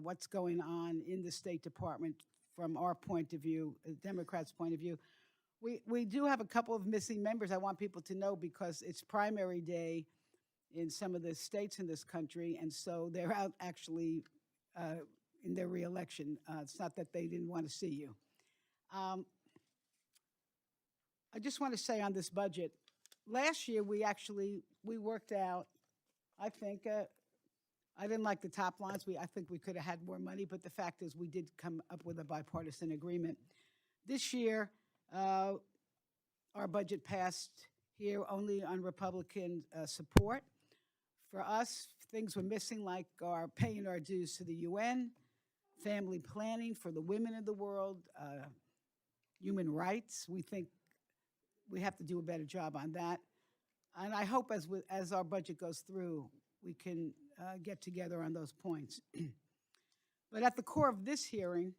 what's going on in the State Department from our point of view, Democrats' point of view. We do have a couple of missing members. I want people to know because it's primary day in some of the states in this country, and so they're out actually in their reelection. It's not that they didn't want to see you. I just want to say on this budget, last year we worked out, I think, I didn't like the top lines. I think we could have had more money, but the fact is we did come up with a bipartisan agreement. This year, our budget passed here only on Republican support. For us, things were missing like our paying our dues to the UN, family planning for the women of the world, human rights. We think we have to do a better job on that. And I hope as our budget goes through, we can get together on those points. But at the core of this hearing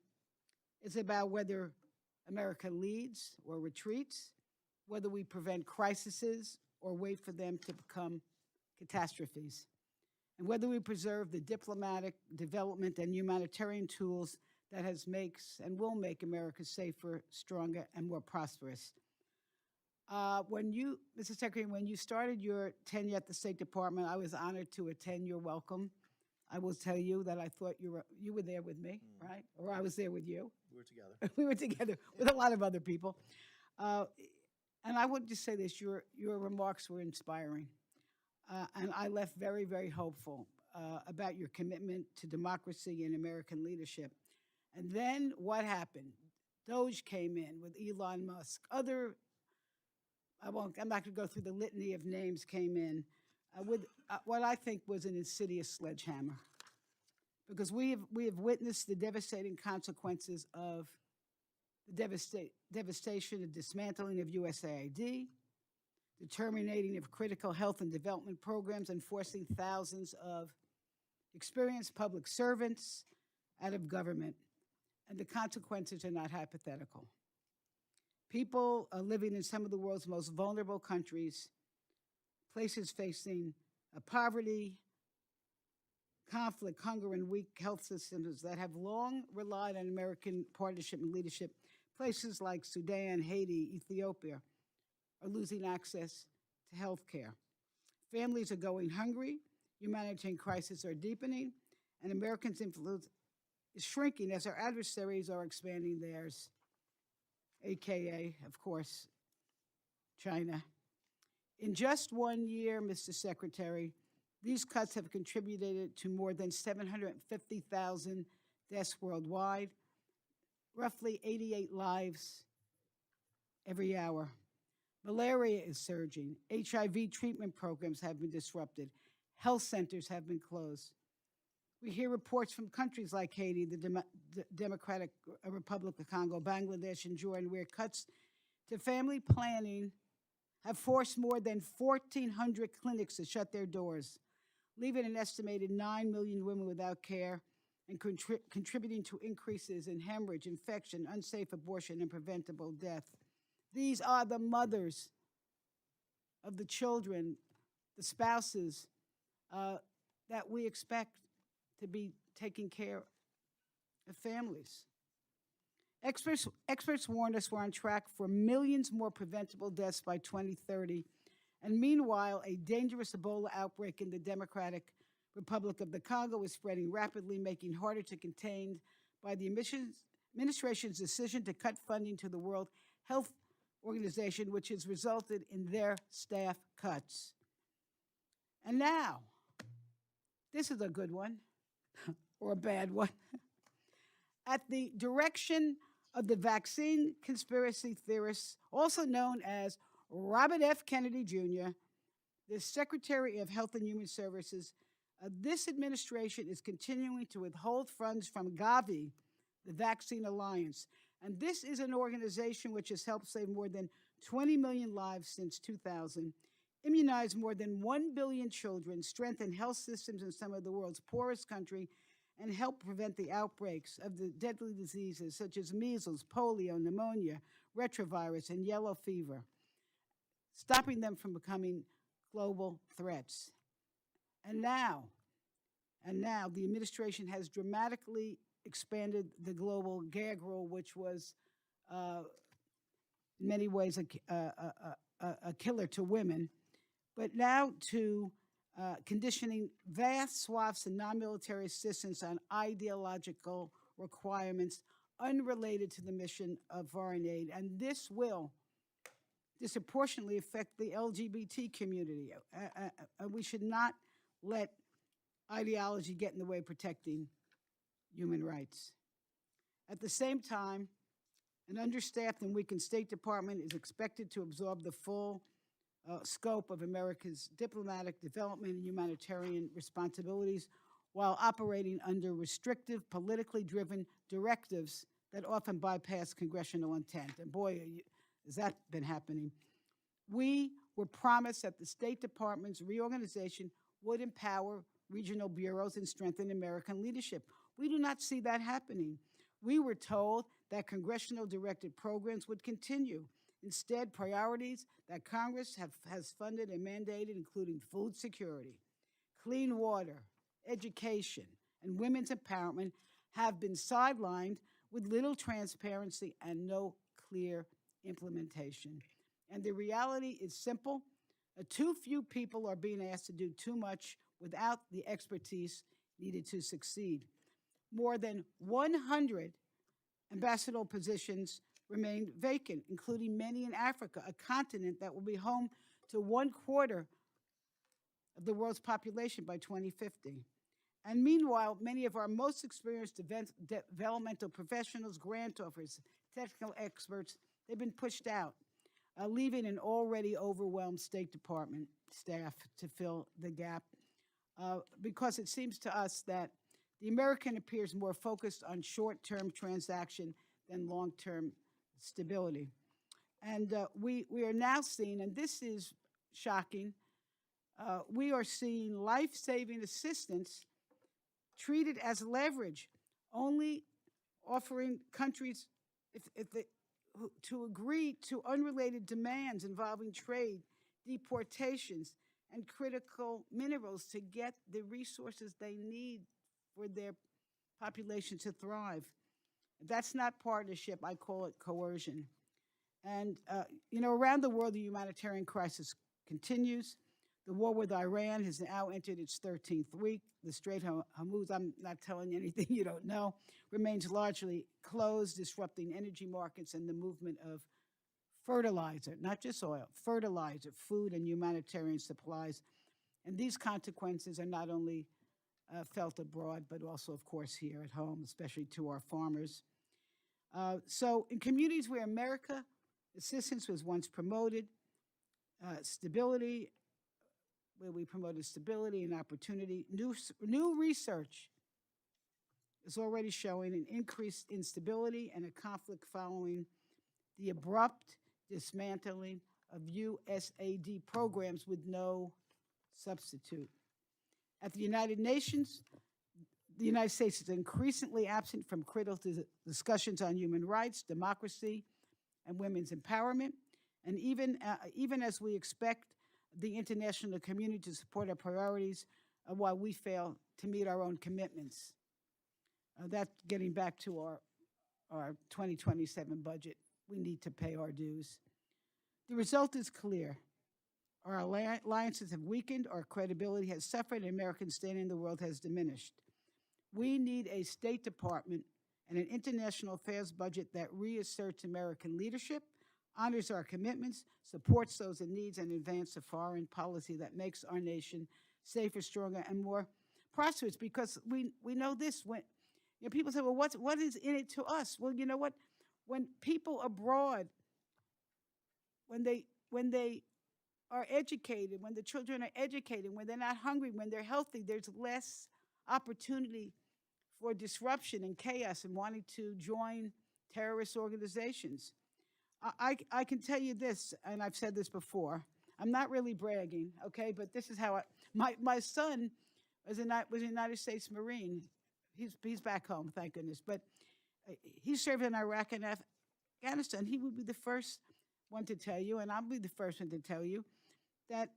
is about whether America leads or retreats, whether we prevent crises or wait for them to become catastrophes, and whether we preserve the diplomatic, development, and humanitarian tools that makes and will make America safer, stronger, and more prosperous. Mr. Secretary, when you started your tenure at the State Department, I was honored to attend your welcome. I will tell you that I thought you were there with me, right? Or I was there with you. We were together. We were together with a lot of other people. And I would just say this, your remarks were inspiring. And I left very, very hopeful about your commitment to democracy and American leadership. And then what happened? Doge came in with Elon Musk. I'm not going to go through the litany of names came in with what I think was an insidious sledgehammer. Because we have witnessed the devastating consequences of the devastation and dismantling of USAID, the terminating of critical health and development programs, and forcing thousands of experienced public servants out of government. And the consequences are not hypothetical. People living in some of the world's most vulnerable countries, places facing poverty, conflict, hunger, and weak health systems that have long relied on American partnership and leadership, places like Sudan, Haiti, Ethiopia, are losing access to health care. Families are going hungry, humanitarian crises are deepening, and Americans' influence is shrinking as our adversaries are expanding theirs, AKA, of course, China. In just 1 year, Mr. Secretary, these cuts have contributed to more than 750,000 deaths worldwide, roughly 88 lives every hour. Malaria is surging. HIV treatment programs have been disrupted. Health centers have been closed. We hear reports from countries like Haiti, the Democratic Republic of Congo, Bangladesh, and Jordan, where cuts to family planning have forced more than 1,400 clinics to shut their doors, leaving an estimated 9 million women without care and contributing to increases in hemorrhage, infection, unsafe abortion, and preventable death. These are the mothers of the children, the spouses that we expect to be taking care of families. Experts warned us we're on track for millions more preventable deaths by 2030. And meanwhile, a dangerous Ebola outbreak in the Democratic Republic of the Congo is spreading rapidly, making it harder to contain by the administration's decision to cut funding to the World Health Organization, which has resulted in their staff cuts. And now, this is a good one, or a bad one. At the direction of the vaccine conspiracy theorists, also known as Robert F. Kennedy Jr., the Secretary of Health and Human Services, this administration is continuing to withhold funds from Gavi, the Vaccine Alliance. And this is an organization which has helped save more than 20 million lives since 2000, immunize more than 1 billion children, strengthen health systems in some of the world's poorest countries, and help prevent the outbreaks of the deadly diseases such as measles, polio, pneumonia, retrovirus, and yellow fever, stopping them from becoming global threats. And now, And now the administration has dramatically expanded the global gag rule, which was uh, in many ways a killer to women, but now to conditioning vast swaths of non military assistance on ideological requirements unrelated to the mission of foreign aid. And this will disproportionately affect the LGBT community. We should not let ideology get in the way of protecting human rights. At the same time, an understaffed and weakened State Department is expected to absorb the full scope of America's diplomatic, development, and humanitarian responsibilities while operating under restrictive, politically driven directives that often bypass congressional intent. And boy, has that been happening. We were promised that the State Department's reorganization would empower regional bureaus and strengthen American leadership. We do not see that happening. We were told that congressional directed programs would continue. Instead, priorities that Congress has funded and mandated, including food security, clean water, education, and women's empowerment, have been sidelined with little transparency and no clear implementation. And the reality is simple. Too few people are being asked to do too much without the expertise needed to succeed. More than 100 ambassadorial positions remain vacant, including many in Africa, a continent that will be home to 1/4 of the world's population by 2050. And meanwhile, many of our most experienced developmental professionals, grant offers, technical experts, they've been pushed out, leaving an already overwhelmed State Department staff to fill the gap. Because it seems to us that the American appears more focused on short-term transaction than long-term stability. And we are now seeing, and this is shocking, we are seeing life-saving assistance treated as leverage, only offering countries to agree to unrelated demands involving trade, deportations, and critical minerals to get the resources they need for their population to thrive. That's not partnership. I call it coercion. And, around the world, the humanitarian crisis continues. The war with Iran has now entered its 13th week. The Strait of Hormuz, I'm not telling you anything you don't know, remains largely closed, disrupting energy markets and the movement of fertilizer, not just oil, fertilizer, food, and humanitarian supplies. And these consequences are not only felt abroad, but also, of course, here at home, especially to our farmers. So in communities where America assistance was once promoted, stability, where we promoted stability and opportunity, new research is already showing an increased instability and a conflict following the abrupt dismantling of USAID programs with no substitute. At the United Nations, the United States is increasingly absent from critical discussions on human rights, democracy, and women's empowerment. And even as we expect the international community to support our priorities, while we fail to meet our own commitments. That's getting back to our 2027 budget. We need to pay our dues. The result is clear. Our alliances have weakened, our credibility has suffered, and American standing in the world has diminished. We need a State Department and an international affairs budget that reasserts American leadership, honors our commitments, supports those in need, and advances a foreign policy that makes our nation safer, stronger, and more prosperous. Because we know this, when people say, well, what is in it to us? Well, you know what? When people abroad, when they are educated, when the children are educated, when they're not hungry, when they're healthy, there's less opportunity for disruption and chaos and wanting to join terrorist organizations. I can tell you this, and I've said this before. I'm not really bragging, okay, but this is how my son was a United States Marine. He's back home, thank goodness. But he served in Iraq and Afghanistan. He would be the first one to tell you, and I'll be the first one to tell you, that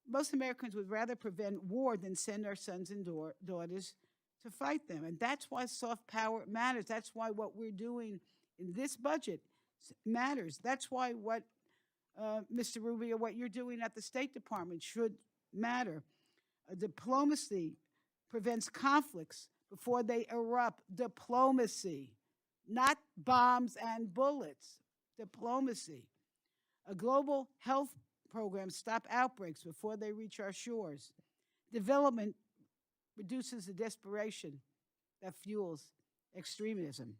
most Americans would rather prevent war than send our sons and daughters to fight them. And that's why soft power matters. That's why what we're doing in this budget matters. That's why Mr. Rubio, what you're doing at the State Department should matter. Diplomacy prevents conflicts before they erupt. Diplomacy, not bombs and bullets. Diplomacy. A global health program stop outbreaks before they reach our shores. Development reduces the desperation that fuels extremism.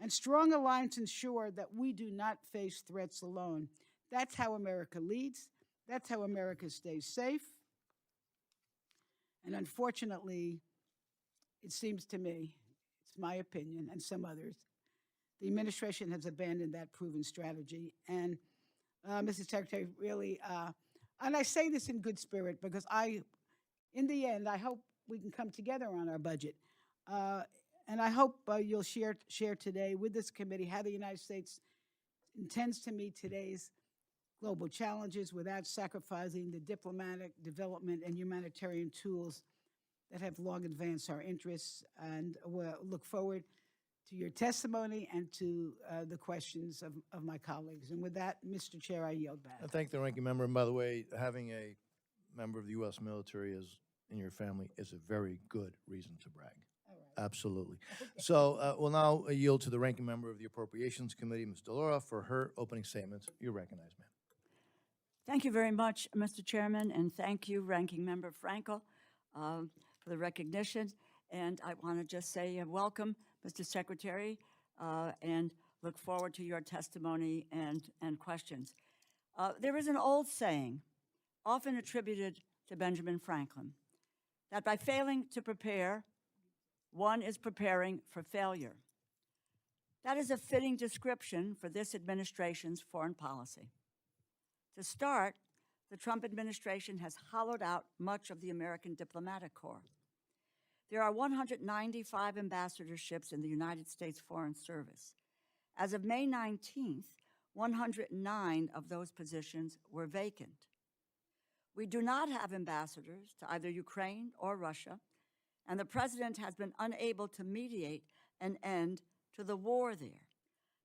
And strong alliance ensure that we do not face threats alone. That's how America leads. That's how America stays safe. And unfortunately, it seems to me, it's my opinion and some others, the administration has abandoned that proven strategy. And Mrs. Secretary, really, and I say this in good spirit because in the end, I hope we can come together on our budget. And I hope you'll share today with this committee how the United States intends to meet today's global challenges without sacrificing the diplomatic, development, and humanitarian tools that have long advanced our interests. And we'll look forward to your testimony and to the questions of my colleagues. And with that, Mr. Chair, I yield back. I thank the ranking member. And by the way, having a member of the U.S. military in your family is a very good reason to brag. All right. Absolutely. Okay. So we'll now yield to the ranking member of the Appropriations Committee, Ms. DeLaura, for her opening statements. You're recognized, ma'am. Thank you very much, Mr. Chairman, and thank you, Ranking Member Frankel, for the recognition. And I want to just say welcome, Mr. Secretary, and look forward to your testimony and questions. There is an old saying, often attributed to Benjamin Franklin, that by failing to prepare, one is preparing for failure. That is a fitting description for this administration's foreign policy. To start, the Trump administration has hollowed out much of the American diplomatic corps. There are 195 ambassadorships in the United States Foreign Service. As of May 19th, 109 of those positions were vacant. We do not have ambassadors to either Ukraine or Russia, and the president has been unable to mediate an end to the war there,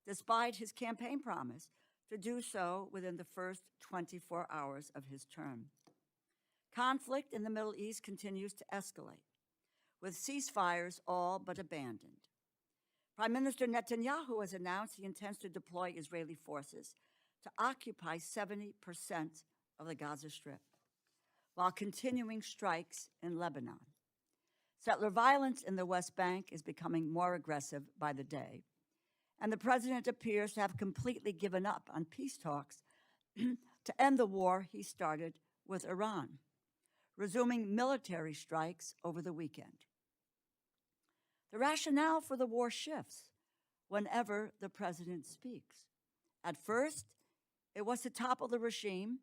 despite his campaign promise to do so within the first 24 hours of his term. Conflict in the Middle East continues to escalate, with ceasefires all but abandoned. Prime Minister Netanyahu has announced he intends to deploy Israeli forces to occupy 70% of the Gaza Strip, while continuing strikes in Lebanon. Settler violence in the West Bank is becoming more aggressive by the day, and the president appears to have completely given up on peace talks to end the war he started with Iran, resuming military strikes over the weekend. The rationale for the war shifts whenever the president speaks. At first, it was to topple the regime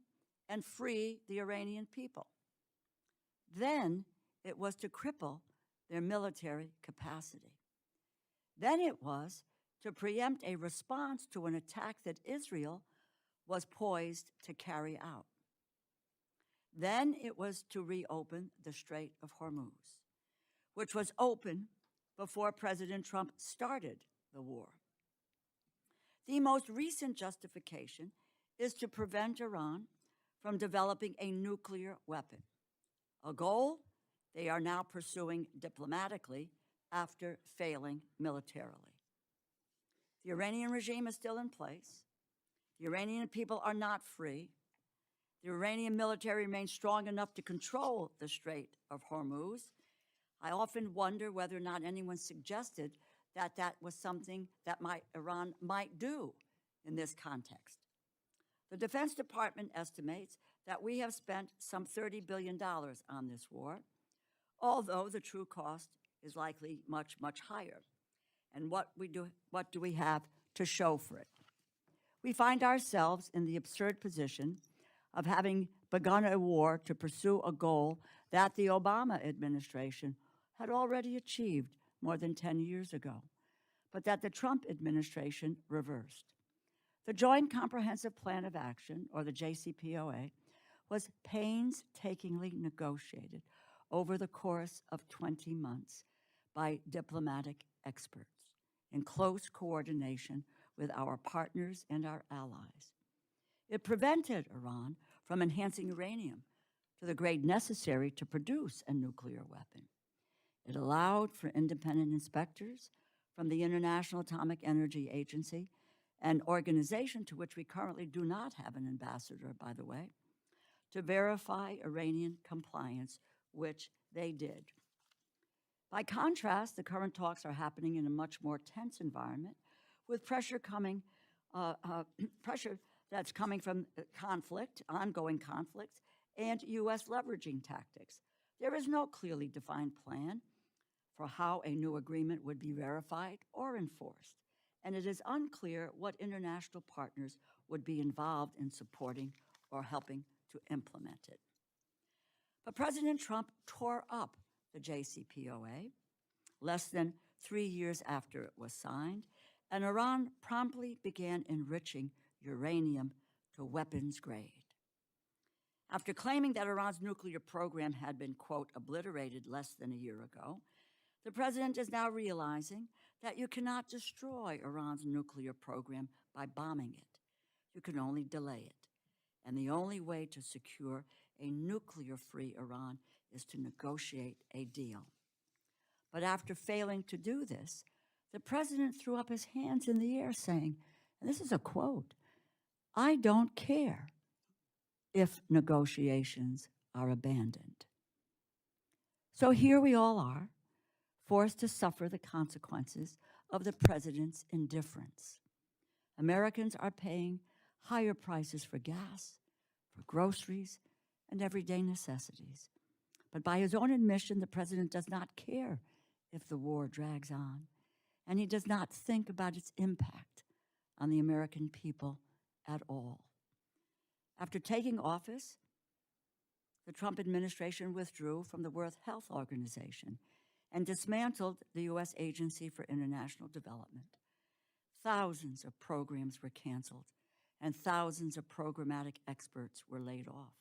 and free the Iranian people. Then it was to cripple their military capacity. Then it was to preempt a response to an attack that Israel was poised to carry out. Then it was to reopen the Strait of Hormuz, which was open before President Trump started the war. The most recent justification is to prevent Iran from developing a nuclear weapon, a goal they are now pursuing diplomatically after failing militarily. The Iranian regime is still in place. The Iranian people are not free. The Iranian military remains strong enough to control the Strait of Hormuz. I often wonder whether or not anyone suggested that that was something that Iran might do in this context. The Defense Department estimates that we have spent some $30 billion on this war, although the true cost is likely much, much higher. And what do we have to show for it? We find ourselves in the absurd position of having begun a war to pursue a goal that the Obama administration had already achieved more than 10 years ago, but that the Trump administration reversed. The Joint Comprehensive Plan of Action, or the JCPOA, was painstakingly negotiated over the course of 20 months by diplomatic experts in close coordination with our partners and our allies. It prevented Iran from enhancing uranium to the grade necessary to produce a nuclear weapon. It allowed for independent inspectors from the International Atomic Energy Agency, an organization to which we currently do not have an ambassador, by the way, to verify Iranian compliance, which they did. By contrast, the current talks are happening in a much more tense environment, with pressure that's coming from conflict, ongoing conflicts, and U.S. leveraging tactics. There is no clearly defined plan for how a new agreement would be verified or enforced, and it is unclear what international partners would be involved in supporting or helping to implement it. But President Trump tore up the JCPOA less than 3 years after it was signed, and Iran promptly began enriching uranium to weapons grade. After claiming that Iran's nuclear program had been, quote, obliterated less than a year ago, the president is now realizing that you cannot destroy Iran's nuclear program by bombing it. You can only delay it. And the only way to secure a nuclear-free Iran is to negotiate a deal. But after failing to do this, the president threw up his hands in the air saying, and this is a quote, "I don't care if negotiations are abandoned." So here we all are, forced to suffer the consequences of the president's indifference. Americans are paying higher prices for gas, for groceries, and everyday necessities. But by his own admission, the president does not care if the war drags on, and he does not think about its impact on the American people at all. After taking office, the Trump administration withdrew from the World Health Organization and dismantled the U.S. Agency for International Development. Thousands of programs were canceled, and thousands of programmatic experts were laid off.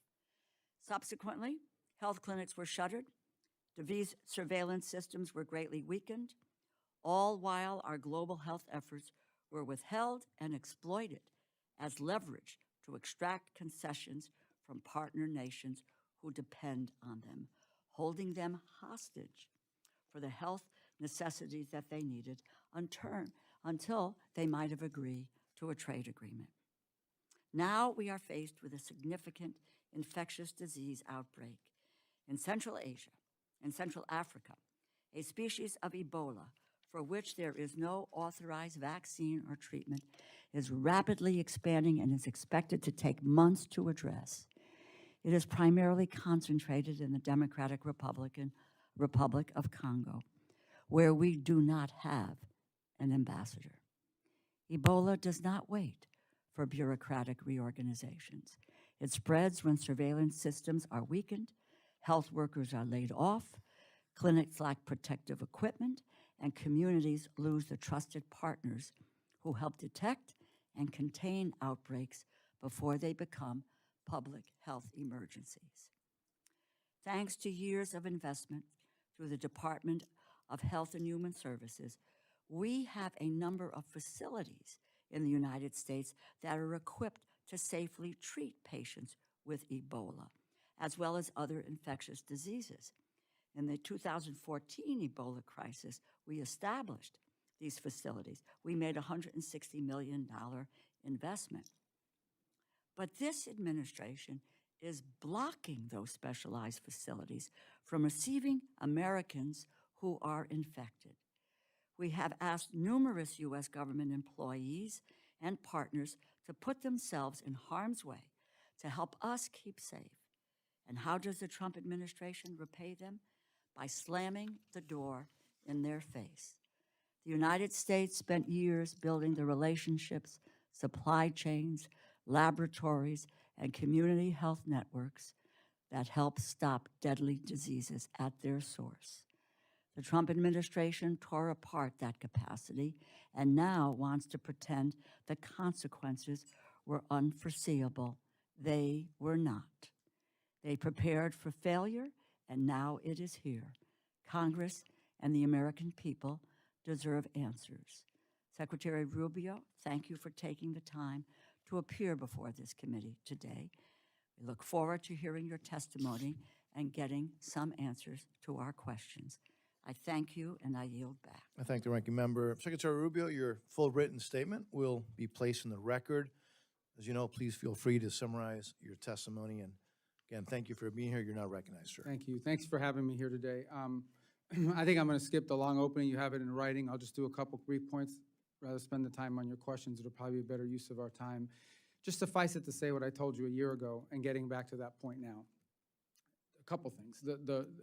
Subsequently, health clinics were shuttered, disease surveillance systems were greatly weakened, all while our global health efforts were withheld and exploited as leverage to extract concessions from partner nations who depend on them, holding them hostage for the health necessities that they needed until they might have agreed to a trade agreement. Now we are faced with a significant infectious disease outbreak in Central Asia and Central Africa, a species of Ebola for which there is no authorized vaccine or treatment, is rapidly expanding and is expected to take months to address. It is primarily concentrated in the Democratic Republic of Congo, where we do not have an ambassador. Ebola does not wait for bureaucratic reorganizations. It spreads when surveillance systems are weakened, health workers are laid off, clinics lack protective equipment, and communities lose the trusted partners who help detect and contain outbreaks before they become public health emergencies. Thanks to years of investment through the Department of Health and Human Services, we have a number of facilities in the United States that are equipped to safely treat patients with Ebola, as well as other infectious diseases. In the 2014 Ebola crisis, we established these facilities. We made a $160 million investment. But this administration is blocking those specialized facilities from receiving Americans who are infected. We have asked numerous U.S. government employees and partners to put themselves in harm's way to help us keep safe. And how does the Trump administration repay them? By slamming the door in their face. The United States spent years building the relationships, supply chains, laboratories, and community health networks that help stop deadly diseases at their source. The Trump administration tore apart that capacity and now wants to pretend the consequences were unforeseeable. They were not. They prepared for failure, and now it is here. Congress and the American people deserve answers. Secretary Rubio, thank you for taking the time to appear before this committee today. We look forward to hearing your testimony and getting some answers to our questions. I thank you, and I yield back. I thank the ranking member. Secretary Rubio, your full written statement will be placed in the record. As you know, please feel free to summarize your testimony. And again, thank you for being here. You're now recognized, sir. Thank you. Thanks for having me here today. I think I'm going to skip the long opening. You have it in writing. I'll just do a couple brief points. Rather spend the time on your questions. It'll probably be a better use of our time. Just suffice it to say what I told you a year ago, and getting back to that point now. A couple things.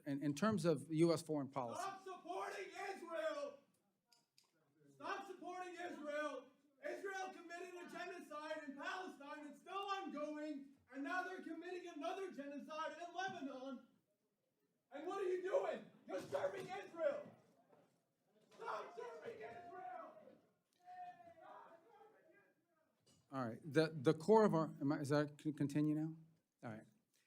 In terms of U.S. foreign policy. Stop supporting Israel! Stop supporting Israel! Israel committed a genocide in Palestine. It's still ongoing. And now they're committing another genocide in Lebanon. And what are you doing? You're serving Israel! Stop serving Israel! All right. The core of our, is that, can continue now? All right.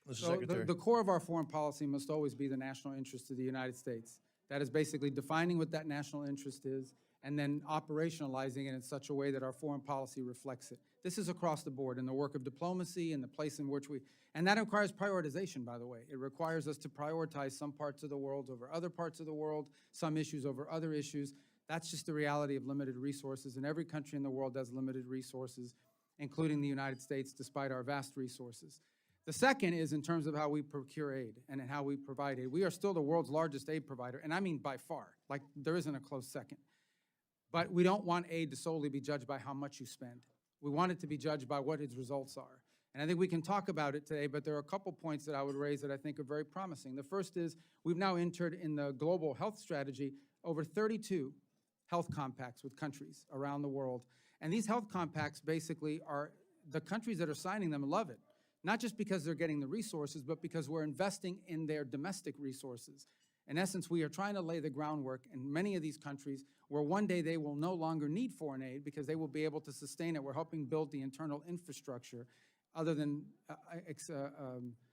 Mr. So Secretary. the core of our foreign policy must always be the national interest of the United States. That is basically defining what that national interest is and then operationalizing it in such a way that our foreign policy reflects it. This is across the board in the work of diplomacy and the place in which and that requires prioritization, by the way. It requires us to prioritize some parts of the world over other parts of the world, some issues over other issues. That's just the reality of limited resources, and every country in the world has limited resources, including the United States, despite our vast resources. The second is in terms of how we procure aid and in how we provide aid. We are still the world's largest aid provider, and I mean by far. Like, there isn't a close second. But we don't want aid to solely be judged by how much you spend. We want it to be judged by what its results are. And I think we can talk about it today, but there are a couple points that I would raise that I think are very promising. The first is we've now entered in the global health strategy over 32 health compacts with countries around the world. And these health compacts basically are, the countries that are signing them love it. Not just because they're getting the resources, but because we're investing in their domestic resources. In essence, we are trying to lay the groundwork in many of these countries where one day they will no longer need foreign aid because they will be able to sustain it. We're helping build the internal infrastructure other than,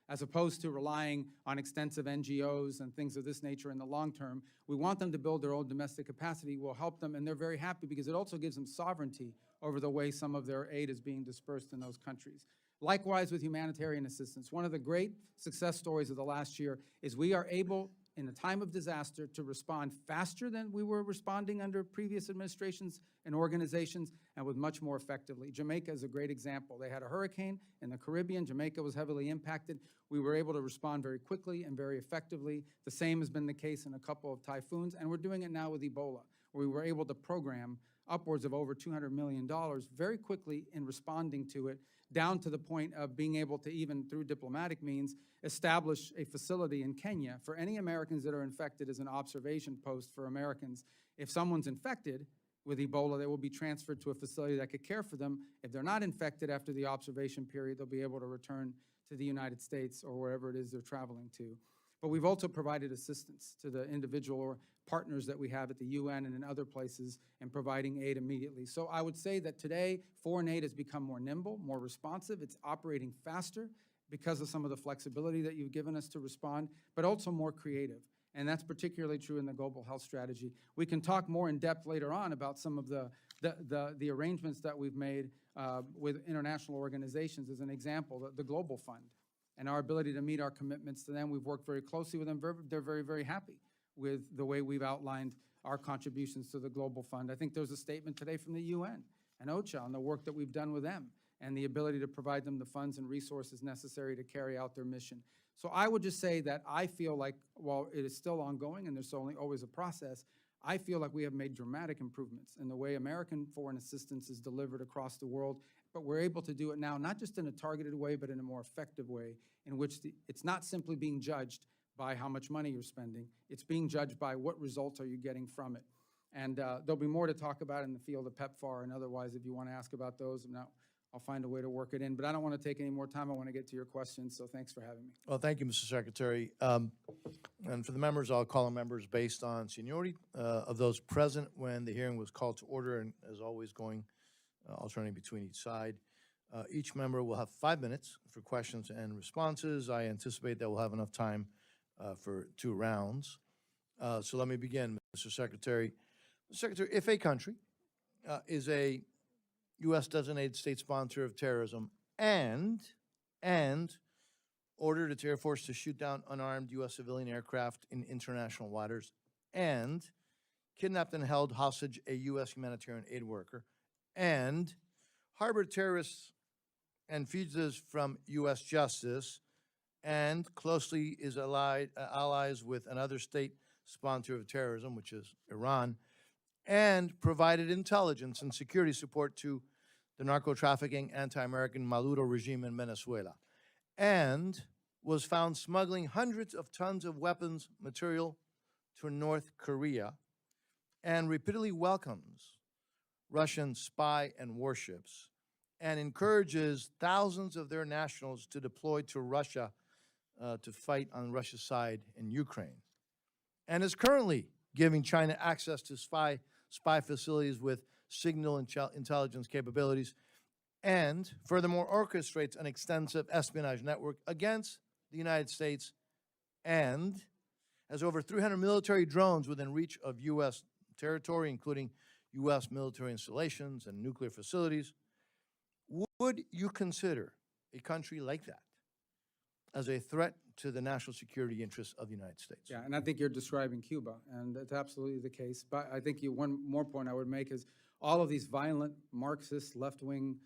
as opposed to relying on extensive NGOs and things of this nature in the long term. We want them to build their own domestic capacity. We'll help them, and they're very happy because it also gives them sovereignty over the way some of their aid is being dispersed in those countries. Likewise with humanitarian assistance. One of the great success stories of the last year is we are able, in a time of disaster, to respond faster than we were responding under previous administrations and organizations, and with much more effectively. Jamaica is a great example. They had a hurricane in the Caribbean. Jamaica was heavily impacted. We were able to respond very quickly and very effectively. The same has been the case in a couple of typhoons, and we're doing it now with Ebola, where we were able to program upwards of over $200 million very quickly in responding to it, down to the point of being able to, even through diplomatic means, establish a facility in Kenya for any Americans that are infected as an observation post for Americans. If someone's infected with Ebola, they will be transferred to a facility that could care for them. If they're not infected after the observation period, they'll be able to return to the United States or wherever it is they're traveling to. But we've also provided assistance to the individual or partners that we have at the UN and in other places in providing aid immediately. So I would say that today, foreign aid has become more nimble, more responsive. It's operating faster because of some of the flexibility that you've given us to respond, but also more creative. And that's particularly true in the global health strategy. We can talk more in depth later on about some of the arrangements that we've made with international organizations. As an example, the Global Fund and our ability to meet our commitments to them. We've worked very closely with them. They're very, very happy with the way we've outlined our contributions to the Global Fund. I think there's a statement today from the UN and OCHA on the work that we've done with them and the ability to provide them the funds and resources necessary to carry out their mission. So I would just say that I feel like, while it is still ongoing and there's always a process, I feel like we have made dramatic improvements in the way American foreign assistance is delivered across the world, but we're able to do it now, not just in a targeted way, but in a more effective way, in which it's not simply being judged by how much money you're spending. It's being judged by what results are you getting from it. And there'll be more to talk about in the field of PEPFAR and otherwise if you want to ask about those. Now, I'll find a way to work it in. But I don't want to take any more time. I want to get to your questions, so thanks for having me. Well, thank you, Mr. Secretary. And for the members, I'll call on members based on seniority of those present when the hearing was called to order, and as always, going alternating between each side. Each member will have 5 minutes for questions and responses. I anticipate that we'll have enough time for 2 rounds. So let me begin, Mr. Secretary. Mr. Secretary, if a country is a U.S. designated state sponsor of terrorism and ordered its Air Force to shoot down unarmed U.S. civilian aircraft in international waters, and kidnapped and held hostage a U.S. humanitarian aid worker, and harbored terrorists and fugitives from U.S. justice, and closely is allies with another state sponsor of terrorism, which is Iran, and provided intelligence and security support to the narco-trafficking, anti-American Maduro regime in Venezuela, and was found smuggling hundreds of tons of weapons material to North Korea, and repeatedly welcomes Russian spy and warships, and encourages thousands of their nationals to deploy to Russia to fight on Russia's side in Ukraine, and is currently giving China access to spy facilities with signal intelligence capabilities, and furthermore orchestrates an extensive espionage network against the United States, and has over 300 military drones within reach of U.S. territory, including U.S. military installations and nuclear facilities. Would you consider a country like that as a threat to the national security interests of the United States? Yeah, and I think you're describing Cuba, and that's absolutely the case. But I think one more point I would make is all of these violent Marxist, left-wing,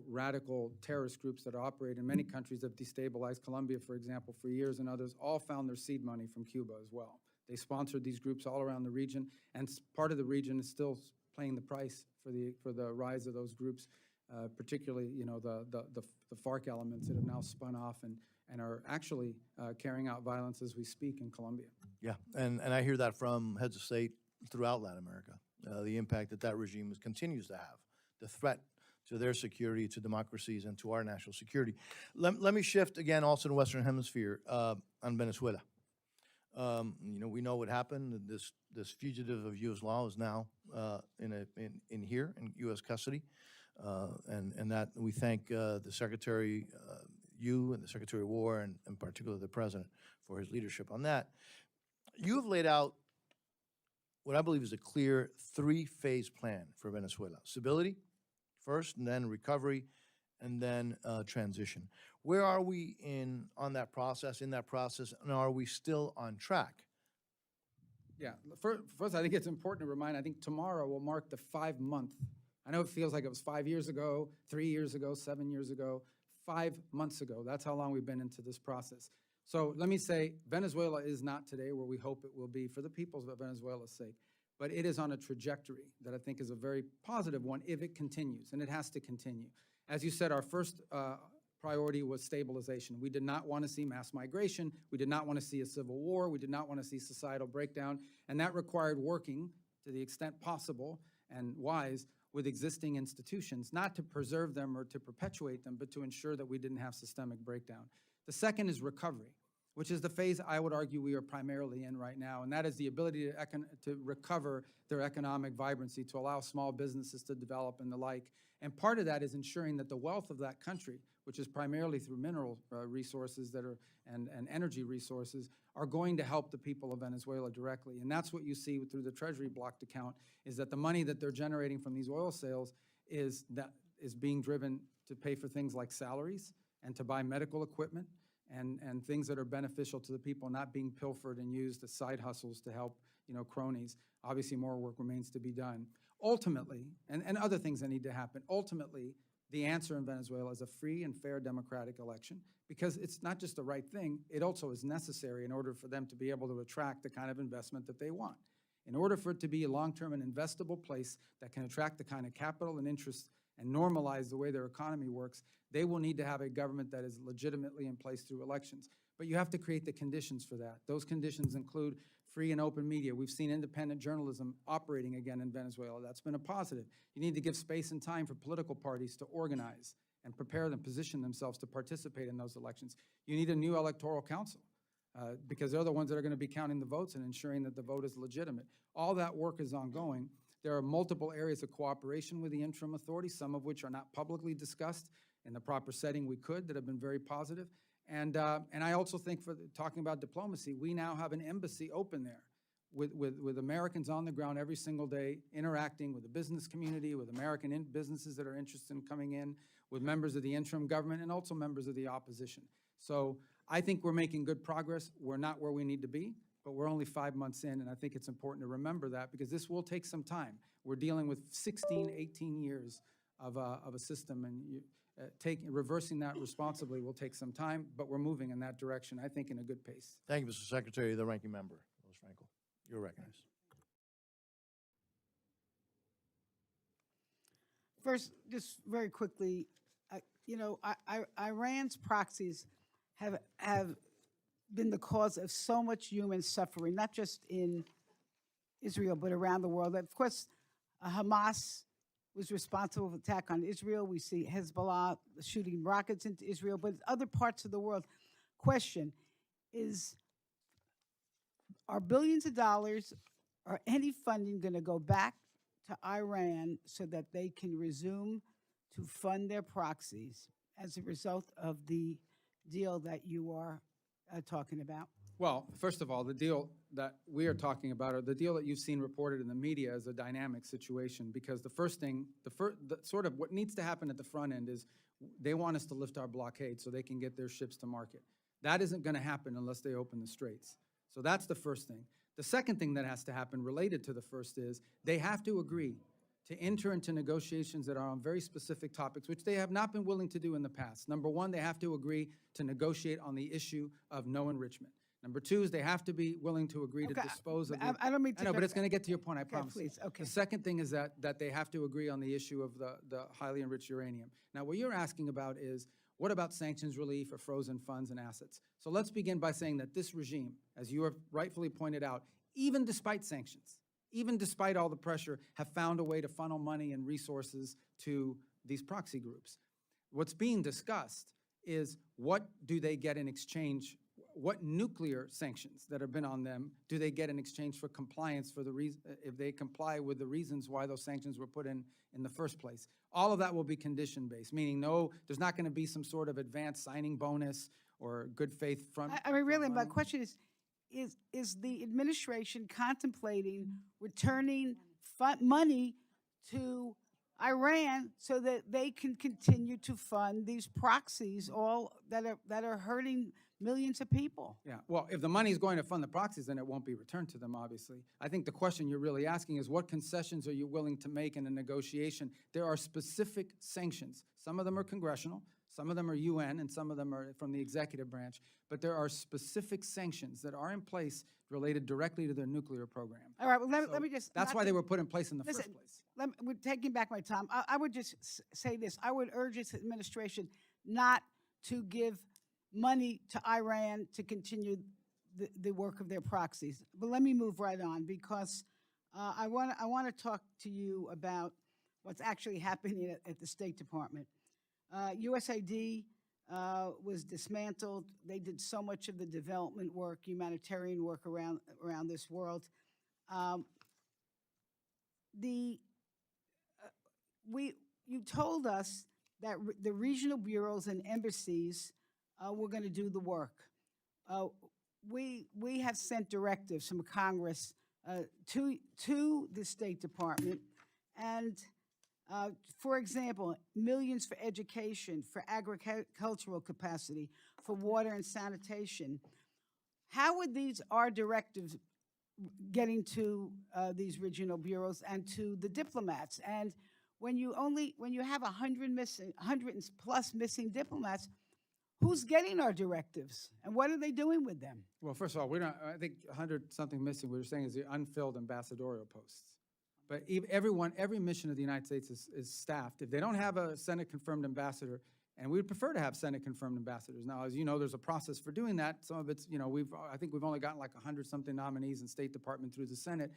radical terrorist groups that operate in many countries have destabilized Colombia, for example, for years, and others, all found their seed money from Cuba as well. They sponsored these groups all around the region, and part of the region is still paying the price for the rise of those groups, particularly the FARC elements that have now spun off and are actually carrying out violence as we speak in Colombia. Yeah, and I hear that from heads of state throughout Latin America, the impact that continues to have, the threat to their security, to democracies, and to our national security. Let me shift again also to the Western Hemisphere on Venezuela. We know what happened. This fugitive of U.S. law is now in here in U.S. custody, and that we thank the Secretary, you and the Secretary of War, and in particular the President for his leadership on that. You have laid out what I believe is a clear 3-phase plan for Venezuela: stability first, and then recovery, and then transition. Where are we in that process, and are we still on track? Yeah, first, I think it's important to remind, I think tomorrow will mark the 5-month. I know it feels like it was 5 years ago, 3 years ago, 7 years ago, 5 months ago. That's how long we've been into this process. So let me say, Venezuela is not today where we hope it will be for the peoples of Venezuela's sake, but it is on a trajectory that I think is a very positive one if it continues, and it has to continue. As you said, our first priority was stabilization. We did not want to see mass migration. We did not want to see a civil war. We did not want to see societal breakdown, and that required working to the extent possible and wise with existing institutions, not to preserve them or to perpetuate them, but to ensure that we didn't have systemic breakdown. The second is recovery, which is the phase I would argue we are primarily in right now, and that is the ability to recover their economic vibrancy, to allow small businesses to develop and the like. And part of that is ensuring that the wealth of that country, which is primarily through mineral resources and energy resources, are going to help the people of Venezuela directly. And that's what you see through the Treasury blocked account, is that the money that they're generating from these oil sales is being driven to pay for things like salaries and to buy medical equipment and things that are beneficial to the people, not being pilfered and used as side hustles to help cronies. Obviously, more work remains to be done. Ultimately, and other things that need to happen, ultimately, the answer in Venezuela is a free and fair democratic election, because it's not just the right thing, it also is necessary in order for them to be able to attract the kind of investment that they want. In order for it to be a long-term and investable place that can attract the kind of capital and interest and normalize the way their economy works, they will need to have a government that is legitimately in place through elections. But you have to create the conditions for that. Those conditions include free and open media. We've seen independent journalism operating again in Venezuela. That's been a positive. You need to give space and time for political parties to organize and prepare them, position themselves to participate in those elections. You need a new electoral council because they're the ones that are going to be counting the votes and ensuring that the vote is legitimate. All that work is ongoing. There are multiple areas of cooperation with the interim authority, some of which are not publicly discussed. In the proper setting, we could, that have been very positive. And I also think, for talking about diplomacy, we now have an embassy open there with Americans on the ground every single day, interacting with the business community, with American businesses that are interested in coming in, with members of the interim government, and also members of the opposition. So I think we're making good progress. We're not where we need to be, but we're only 5 months in, and I think it's important to remember that, because this will take some time. We're dealing with 16, 18 years of a system, and reversing that responsibly will take some time, but we're moving in that direction, I think, in a good pace. Thank you, Mr. Secretary. The ranking member, Louis Frankel. You're recognized. First, just very quickly, Iran's proxies have been the cause of so much human suffering, not just in Israel, but around the world. Of course, Hamas was responsible for the attack on Israel. We see Hezbollah shooting rockets into Israel, but other parts of the world. Question is, are billions of dollars or any funding going to go back to Iran so that they can resume to fund their proxies as a result of the deal that you are talking about? Well, first of all, the deal that we are talking about, or the deal that you've seen reported in the media, is a dynamic situation, because the first thing, sort of what needs to happen at the front end is they want us to lift our blockade so they can get their ships to market. That isn't going to happen unless they open the straits. So that's the first thing. The second thing that has to happen related to the first is they have to agree to enter into negotiations that are on very specific topics, which they have not been willing to do in the past. Number one, they have to agree to negotiate on the issue of no enrichment. Number two is they have to be willing to agree to dispose of the... I don't mean to... I know, but it's going to get to your point, I Okay, promise. please, okay. The second thing is that they have to agree on the issue of the highly enriched uranium. Now, what you're asking about is, what about sanctions relief or frozen funds and assets? So let's begin by saying that this regime, as you have rightfully pointed out, even despite sanctions, even despite all the pressure, have found a way to funnel money and resources to these proxy groups. What's being discussed is, what do they get in exchange? What nuclear sanctions that have been on them do they get in exchange for compliance, for the reason, if they comply with the reasons why those sanctions were put in the first place? All of that will be condition-based, meaning no, there's not going to be some sort of advanced signing bonus or good faith front. I mean, really, my front-running. question is the administration contemplating returning money to Iran so that they can continue to fund these proxies, all that are hurting millions of people? Yeah, well, if the money is going to fund the proxies, then it won't be returned to them, obviously. I think the question you're really asking is, what concessions are you willing to make in a negotiation? There are specific sanctions. Some of them are congressional, some of them are UN, and some of them are from the executive branch. But there are specific sanctions that are in place related directly to their nuclear program. All right, well, let me just... That's not why to- they were put in place in the Listen, first place. we're taking back my time. I would just say this. I would urge this administration not to give money to Iran to continue the work of their proxies. But let me move right on, because I want to talk to you about what's actually happening at the State Department. USAID was dismantled. They did so much of the development work, humanitarian work around this world. You told us that the regional bureaus and embassies were going to do the work. We have sent directives from Congress to the State Department, and for example, millions for education, for agricultural capacity, for water and sanitation. How would our directives getting to these regional bureaus and to the diplomats? And when you have 100 plus missing diplomats, who's getting our directives, and what are they doing with them? Well, first of all, I think 100-something missing, we were saying, is the unfilled ambassadorial posts. But every mission of the United States is staffed. If they don't have a Senate-confirmed ambassador, and we'd prefer to have Senate-confirmed ambassadors. Now, as you know, there's a process for doing that. Some of it's, I think we've only gotten like 100-something nominees in State Department through the Senate.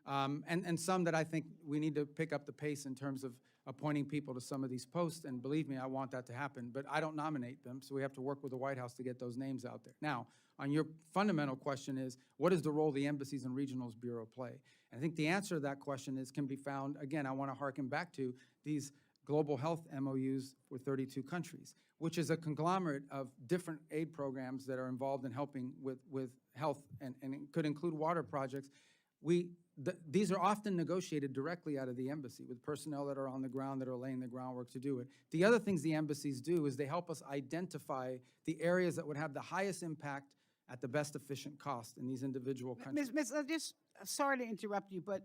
And some that I think we need to pick up the pace in terms of appointing people to some of these posts. And believe me, I want that to happen, but I don't nominate them, so we have to work with the White House to get those names out there. Now, on your fundamental question is, what is the role the Embassies and Regionals Bureau play? And I think the answer to that question can be found, again, I want to harken back to these global health MOUs with 32 countries, which is a conglomerate of different aid programs that are involved in helping with health, and it could include water projects. These are often negotiated directly out of the embassy with personnel that are on the ground that are laying the groundwork to do it. The other things the embassies do is they help us identify the areas that would have the highest impact at the best efficient cost in these individual countries. Miss, sorry to interrupt you, but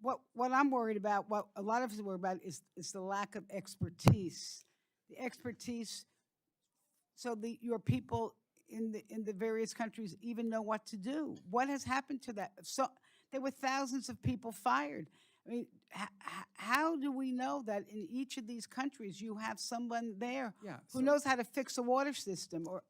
what I'm worried about, what a lot of us are worried about is the lack of expertise. The expertise, so your people in the various countries even know what to do. What has happened to that? So there were thousands of people fired. I mean, how do we know that in each of these countries you have someone there who knows how to fix a water system? Or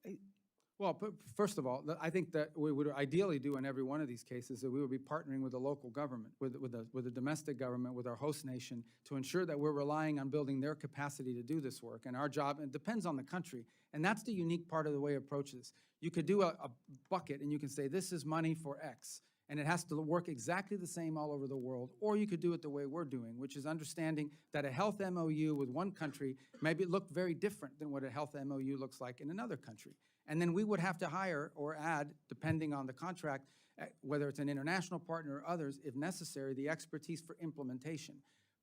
Well, first of all, I think that we would ideally do in every one of these cases that we would be partnering with the local government, with the domestic government, with our host nation, to ensure that we're relying on building their capacity to do this work. And our job, it depends on the country, and that's the unique part of the way I approach this. You could do a bucket and you can say, this is money for X, and it has to work exactly the same all over the world, or you could do it the way we're doing, which is understanding that a health MOU with one country maybe look very different than what a health MOU looks like in another country. And then we would have to hire or add, depending on the contract, whether it's an international partner or others, if necessary, the expertise for implementation.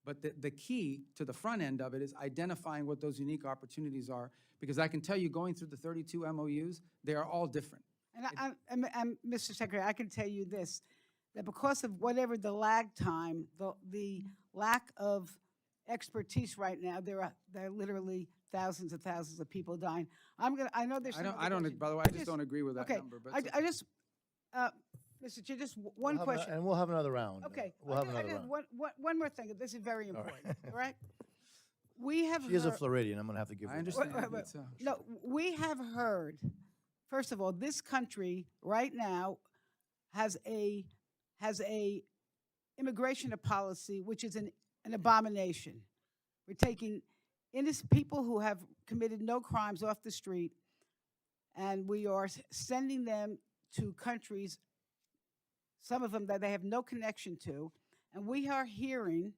But the key to the front end of it is identifying what those unique opportunities are, because I can tell you, going through the 32 MOUs, they are all different. And Mr. Secretary, I can tell you this, that because of whatever the lag time, the lack of expertise right now, there are literally thousands of people dying. I know there's. I don't. By the way, I just don't agree with that number. But I just, Mr. Chair, just one question. And we'll have another round. Okay. We'll have another round. One more thing. This is very important. All right. We have. She is a Floridian. I'm going to have to give her. I understand. No, we have heard. First of all, this country right now has a immigration policy which is an abomination. We're taking innocent people who have committed no crimes off the street, and we are sending them to countries, some of them that they have no connection to, and we are hearing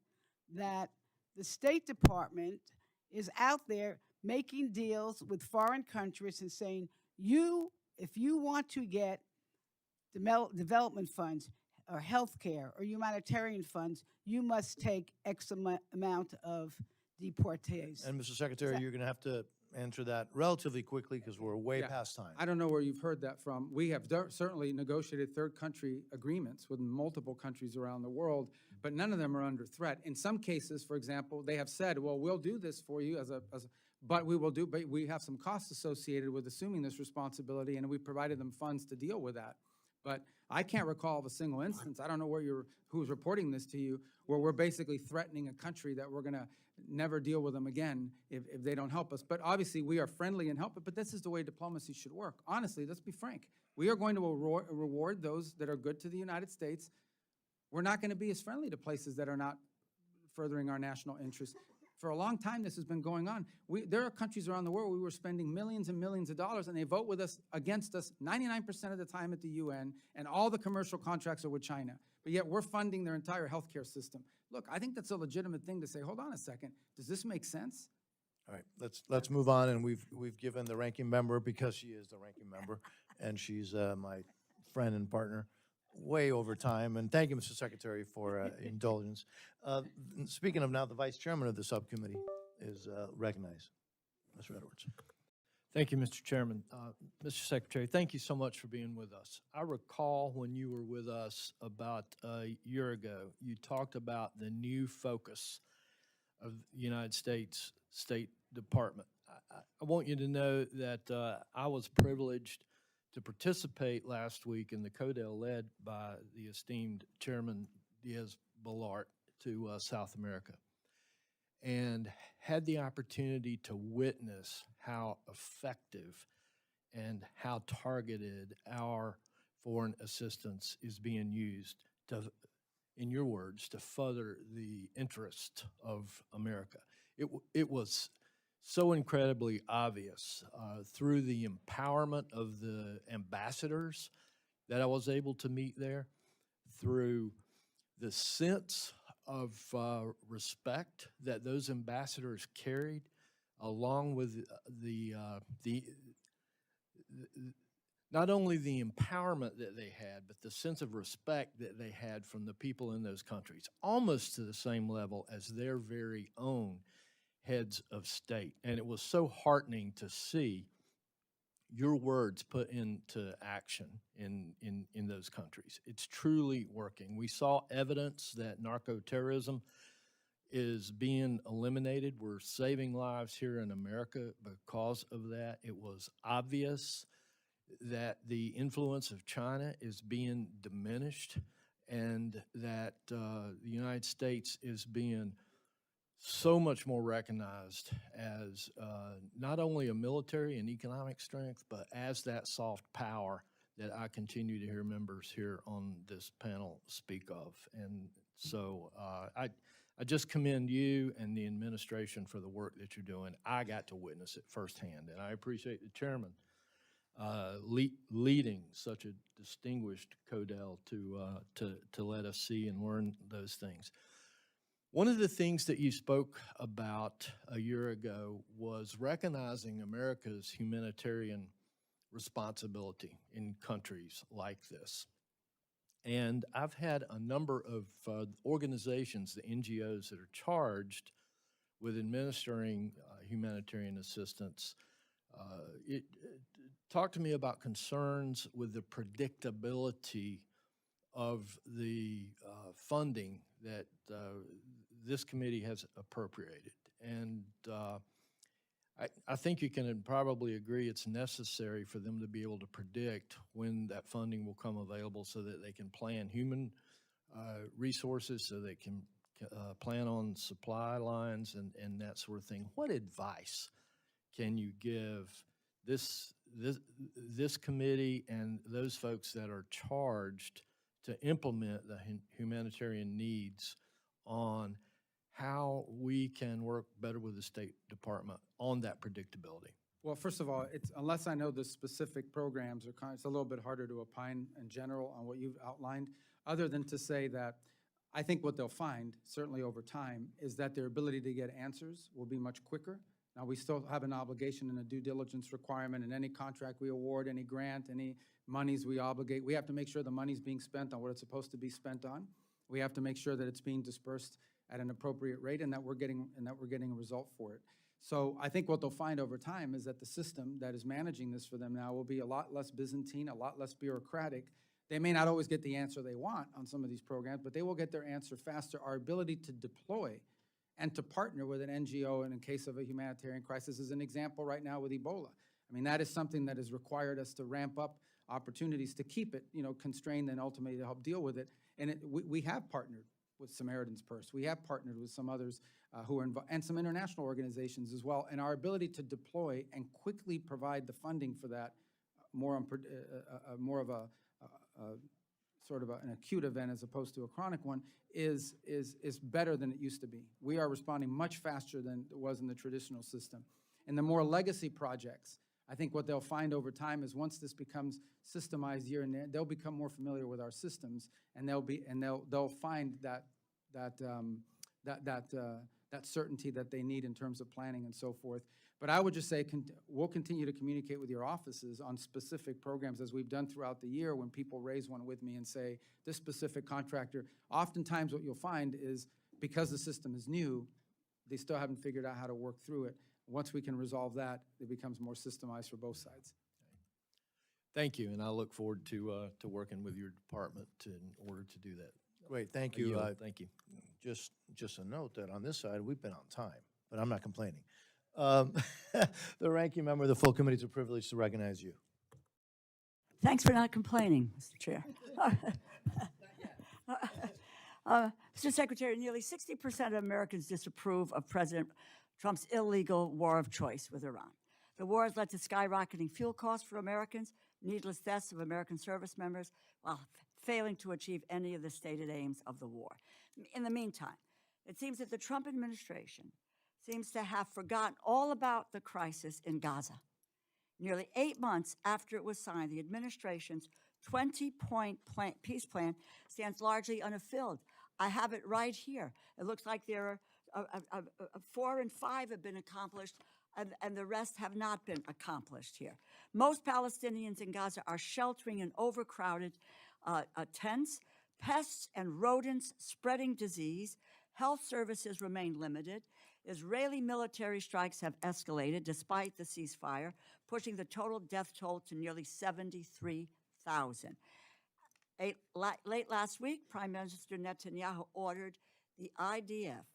that the State Department is out there making deals with foreign countries and saying, if you want to get development funds or health care or humanitarian funds, you must take X amount of deportees. And Mr. Secretary, you're going to have to answer that relatively quickly because we're way past time. I don't know where you've heard that from. We have certainly negotiated third country agreements with multiple countries around the world, but none of them are under threat. In some cases, for example, they have said, well, we'll do this for you but we have some costs associated with assuming this responsibility, and we provided them funds to deal with that. But I can't recall of a single instance, I don't know who's reporting this to you, where we're basically threatening a country that we're going to never deal with them again if they don't help us. But obviously, we are friendly and help it, but this is the way diplomacy should work. Honestly, let's be frank. We are going to reward those that are good to the United States. We're not going to be as friendly to places that are not furthering our national interests. For a long time, this has been going on. There are countries around the world where we were spending millions and millions of dollars, and they vote with us, against us, 99% of the time at the UN, and all the commercial contracts are with China. But yet we're funding their entire healthcare system. Look, I think that's a legitimate thing to say, hold on a second, does this make sense? All right, let's move on, and we've given the ranking member, because she is the ranking member, and she's my friend and partner, way over time. And thank you, Mr. Secretary, for indulgence. Speaking of now, the vice chairman of the subcommittee is recognized. Mr. Edwards. Thank you, Mr. Chairman. Mr. Secretary, thank you so much for being with us. I recall when you were with us about a year ago, you talked about the new focus of the United States State Department. I want you to know that I was privileged to participate last week in the CODEL led by the esteemed Chairman Diaz-Balart to South America, and had the opportunity to witness how effective and how targeted our foreign assistance is being used to in your words, to further the interest of America. It was so incredibly obvious through the empowerment of the ambassadors that I was able to meet there, through the sense of respect that those ambassadors carried, along with not only the empowerment that they had, but the sense of respect that they had from the people in those countries, almost to the same level as their very own heads of state. And it was so heartening to see your words put into action in those countries. It's truly working. We saw evidence that narco-terrorism is being eliminated. We're saving lives here in America because of that. It was obvious that the influence of China is being diminished, and that the United States is being so much more recognized as not only a military and economic strength, but as that soft power that I continue to hear members here on this panel speak of. And so I just commend you and the administration for the work that you're doing. I got to witness it firsthand, and I appreciate the chairman leading such a distinguished CODEL to let us see and learn those things. One of the things that you spoke about a year ago was recognizing America's humanitarian responsibility in countries like this. And I've had a number of organizations, the NGOs that are charged with administering humanitarian assistance, talk to me about concerns with the predictability of the funding that this committee has appropriated. And I think you can probably agree it's necessary for them to be able to predict when that funding will come available so that they can plan human resources, so they can plan on supply lines and that sort of thing. What advice can you give this committee and those folks that are charged to implement the humanitarian needs on how we can work better with the State Department on that predictability? Well, first of all, unless I know the specific programs, it's a little bit harder to opine in general on what you've outlined, other than to say that I think what they'll find, certainly over time, is that their ability to get answers will be much quicker. Now, we still have an obligation and a due diligence requirement in any contract we award, any grant, any monies we obligate. We have to make sure the money's being spent on what it's supposed to be spent on. We have to make sure that it's being dispersed at an appropriate rate and that we're getting a result for it. So I think what they'll find over time is that the system that is managing this for them now will be a lot less Byzantine, a lot less bureaucratic. They may not always get the answer they want on some of these programs, but they will get their answer faster. Our ability to deploy and to partner with an NGO and in case of a humanitarian crisis is an example right now with Ebola. I mean, that is something that has required us to ramp up opportunities to keep it, constrained and ultimately to help deal with it. And we have partnered with Samaritan's Purse. We have partnered with some others who are involved, and some international organizations as well. And our ability to deploy and quickly provide the funding for that, more of a sort of an acute event as opposed to a chronic one, is better than it used to be. We are responding much faster than it was in the traditional system. And the more legacy projects, I think what they'll find over time is once this becomes systemized year and year, they'll become more familiar with our systems, and they'll find that certainty that they need in terms of planning and so forth. But I would just say we'll continue to communicate with your offices on specific programs as we've done throughout the year when people raise one with me and say, this specific contractor, oftentimes what you'll find is because the system is new, they still haven't figured out how to work through it. Once we can resolve that, it becomes more systemized for both sides. Thank you, and I look forward to working with your department in order to do that. Great, thank I you. yield. Thank you. Just a note that on this side, we've been on time, but I'm not complaining. The ranking member of the full committee, it's a privilege to recognize you. Thanks for not complaining, Mr. Chair. Mr. Secretary, nearly 60% of Americans disapprove of President Trump's illegal war of choice with Iran. The war has led to skyrocketing fuel costs for Americans, needless deaths of American service members, while failing to achieve any of the stated aims of the war. In the meantime, it seems that the Trump administration seems to have forgotten all about the crisis in Gaza. Nearly 8 months after it was signed, the administration's 20-point peace plan stands largely unfulfilled. I have it right here. It looks like there are 4 and 5 have been accomplished, and the rest have not been accomplished here. Most Palestinians in Gaza are sheltering in overcrowded tents, pests and rodents spreading disease. Health services remain limited. Israeli military strikes have escalated despite the ceasefire, pushing the total death toll to nearly 73,000. Late last week, Prime Minister Netanyahu ordered the IDF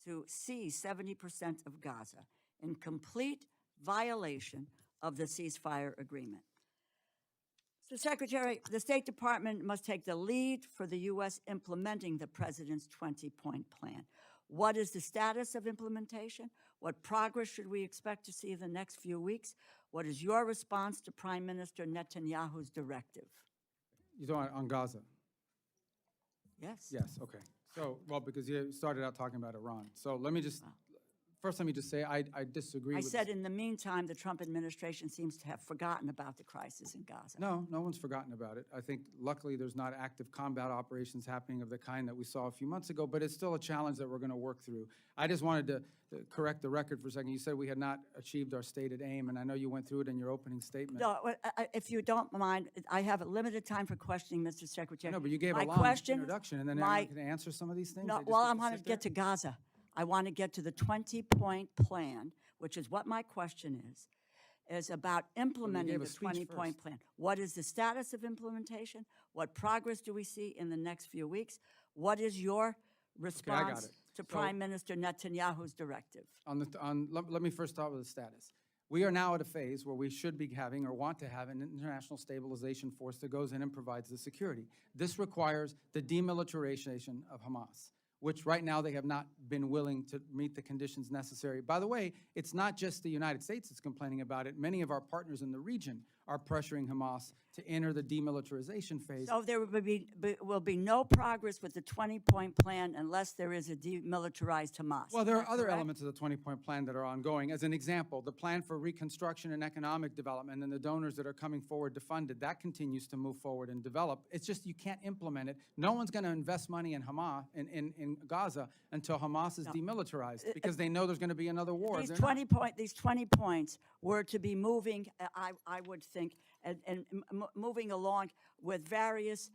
to seize 70% of Gaza in complete violation of the ceasefire agreement. So, Secretary, the State Department must take the lead for the U.S. implementing the President's 20-point plan. What is the status of implementation? What progress should we expect to see in the next few weeks? What is your response to Prime Minister Netanyahu's directive? You're talking on Gaza? Yes? Yes, okay. So, well, because you started out talking about Iran. So let me just, first let me just say, I disagree I with said in the meantime, the Trump administration seems to have forgotten about the crisis in Gaza. No, no one's forgotten about it. I think luckily there's not active combat operations happening of the kind that we saw a few months ago, but it's still a challenge that we're going to work through. I just wanted to correct the record for a second. You said we had not achieved our stated aim, and I know you went through it in your opening statement. No, if you don't mind, I have a limited time for questioning, Mr. Secretary. No, but you gave My a long question- introduction, and then my- you can answer some of these things? No, They just well, get I to want to sit get there? to Gaza. I want to get to the 20-point plan, which is what my question is about implementing gave a the speech 20-point first. plan. What is the status of implementation? What progress do we see in the next few weeks? What is your response it. to So- Prime Minister Netanyahu's directive? Let me first start with the status. We are now at a phase where we should be having or want to have an international stabilization force that goes in and provides the security. This requires the demilitarization of Hamas, which right now they have not been willing to meet the conditions necessary. By the way, it's not just the United States that's complaining about it. Many of our partners in the region are pressuring Hamas to enter the demilitarization phase. So there will be no progress with the 20-point plan unless there is a demilitarized Hamas. Well, Is there are that other correct? elements of the 20-point plan that are ongoing. As an example, the plan for reconstruction and economic development and the donors that are coming forward to fund it, that continues to move forward and develop. It's just you can't implement it. No one's going to invest money in Hamas, in Gaza, until Hamas is demilitarized, because they know there's going to be another war. These They're not. 20 points were to be moving, I would think, and moving along with various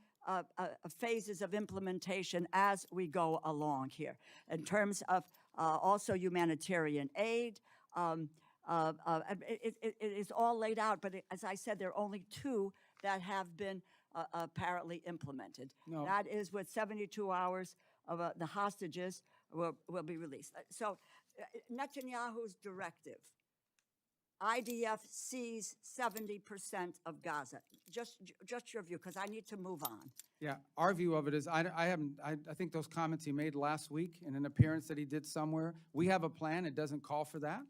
phases of implementation as we go along here. In terms of also humanitarian aid, it is all laid out, but as I said, there are only 2 that have been apparently implemented. No. That is with 72 hours of the hostages will be released. So Netanyahu's directive, IDF sees 70% of Gaza. Just your view, because I need to move on. Yeah, our view of it is, I think those comments he made last week in an appearance that he did somewhere, we have a plan, it doesn't call for that.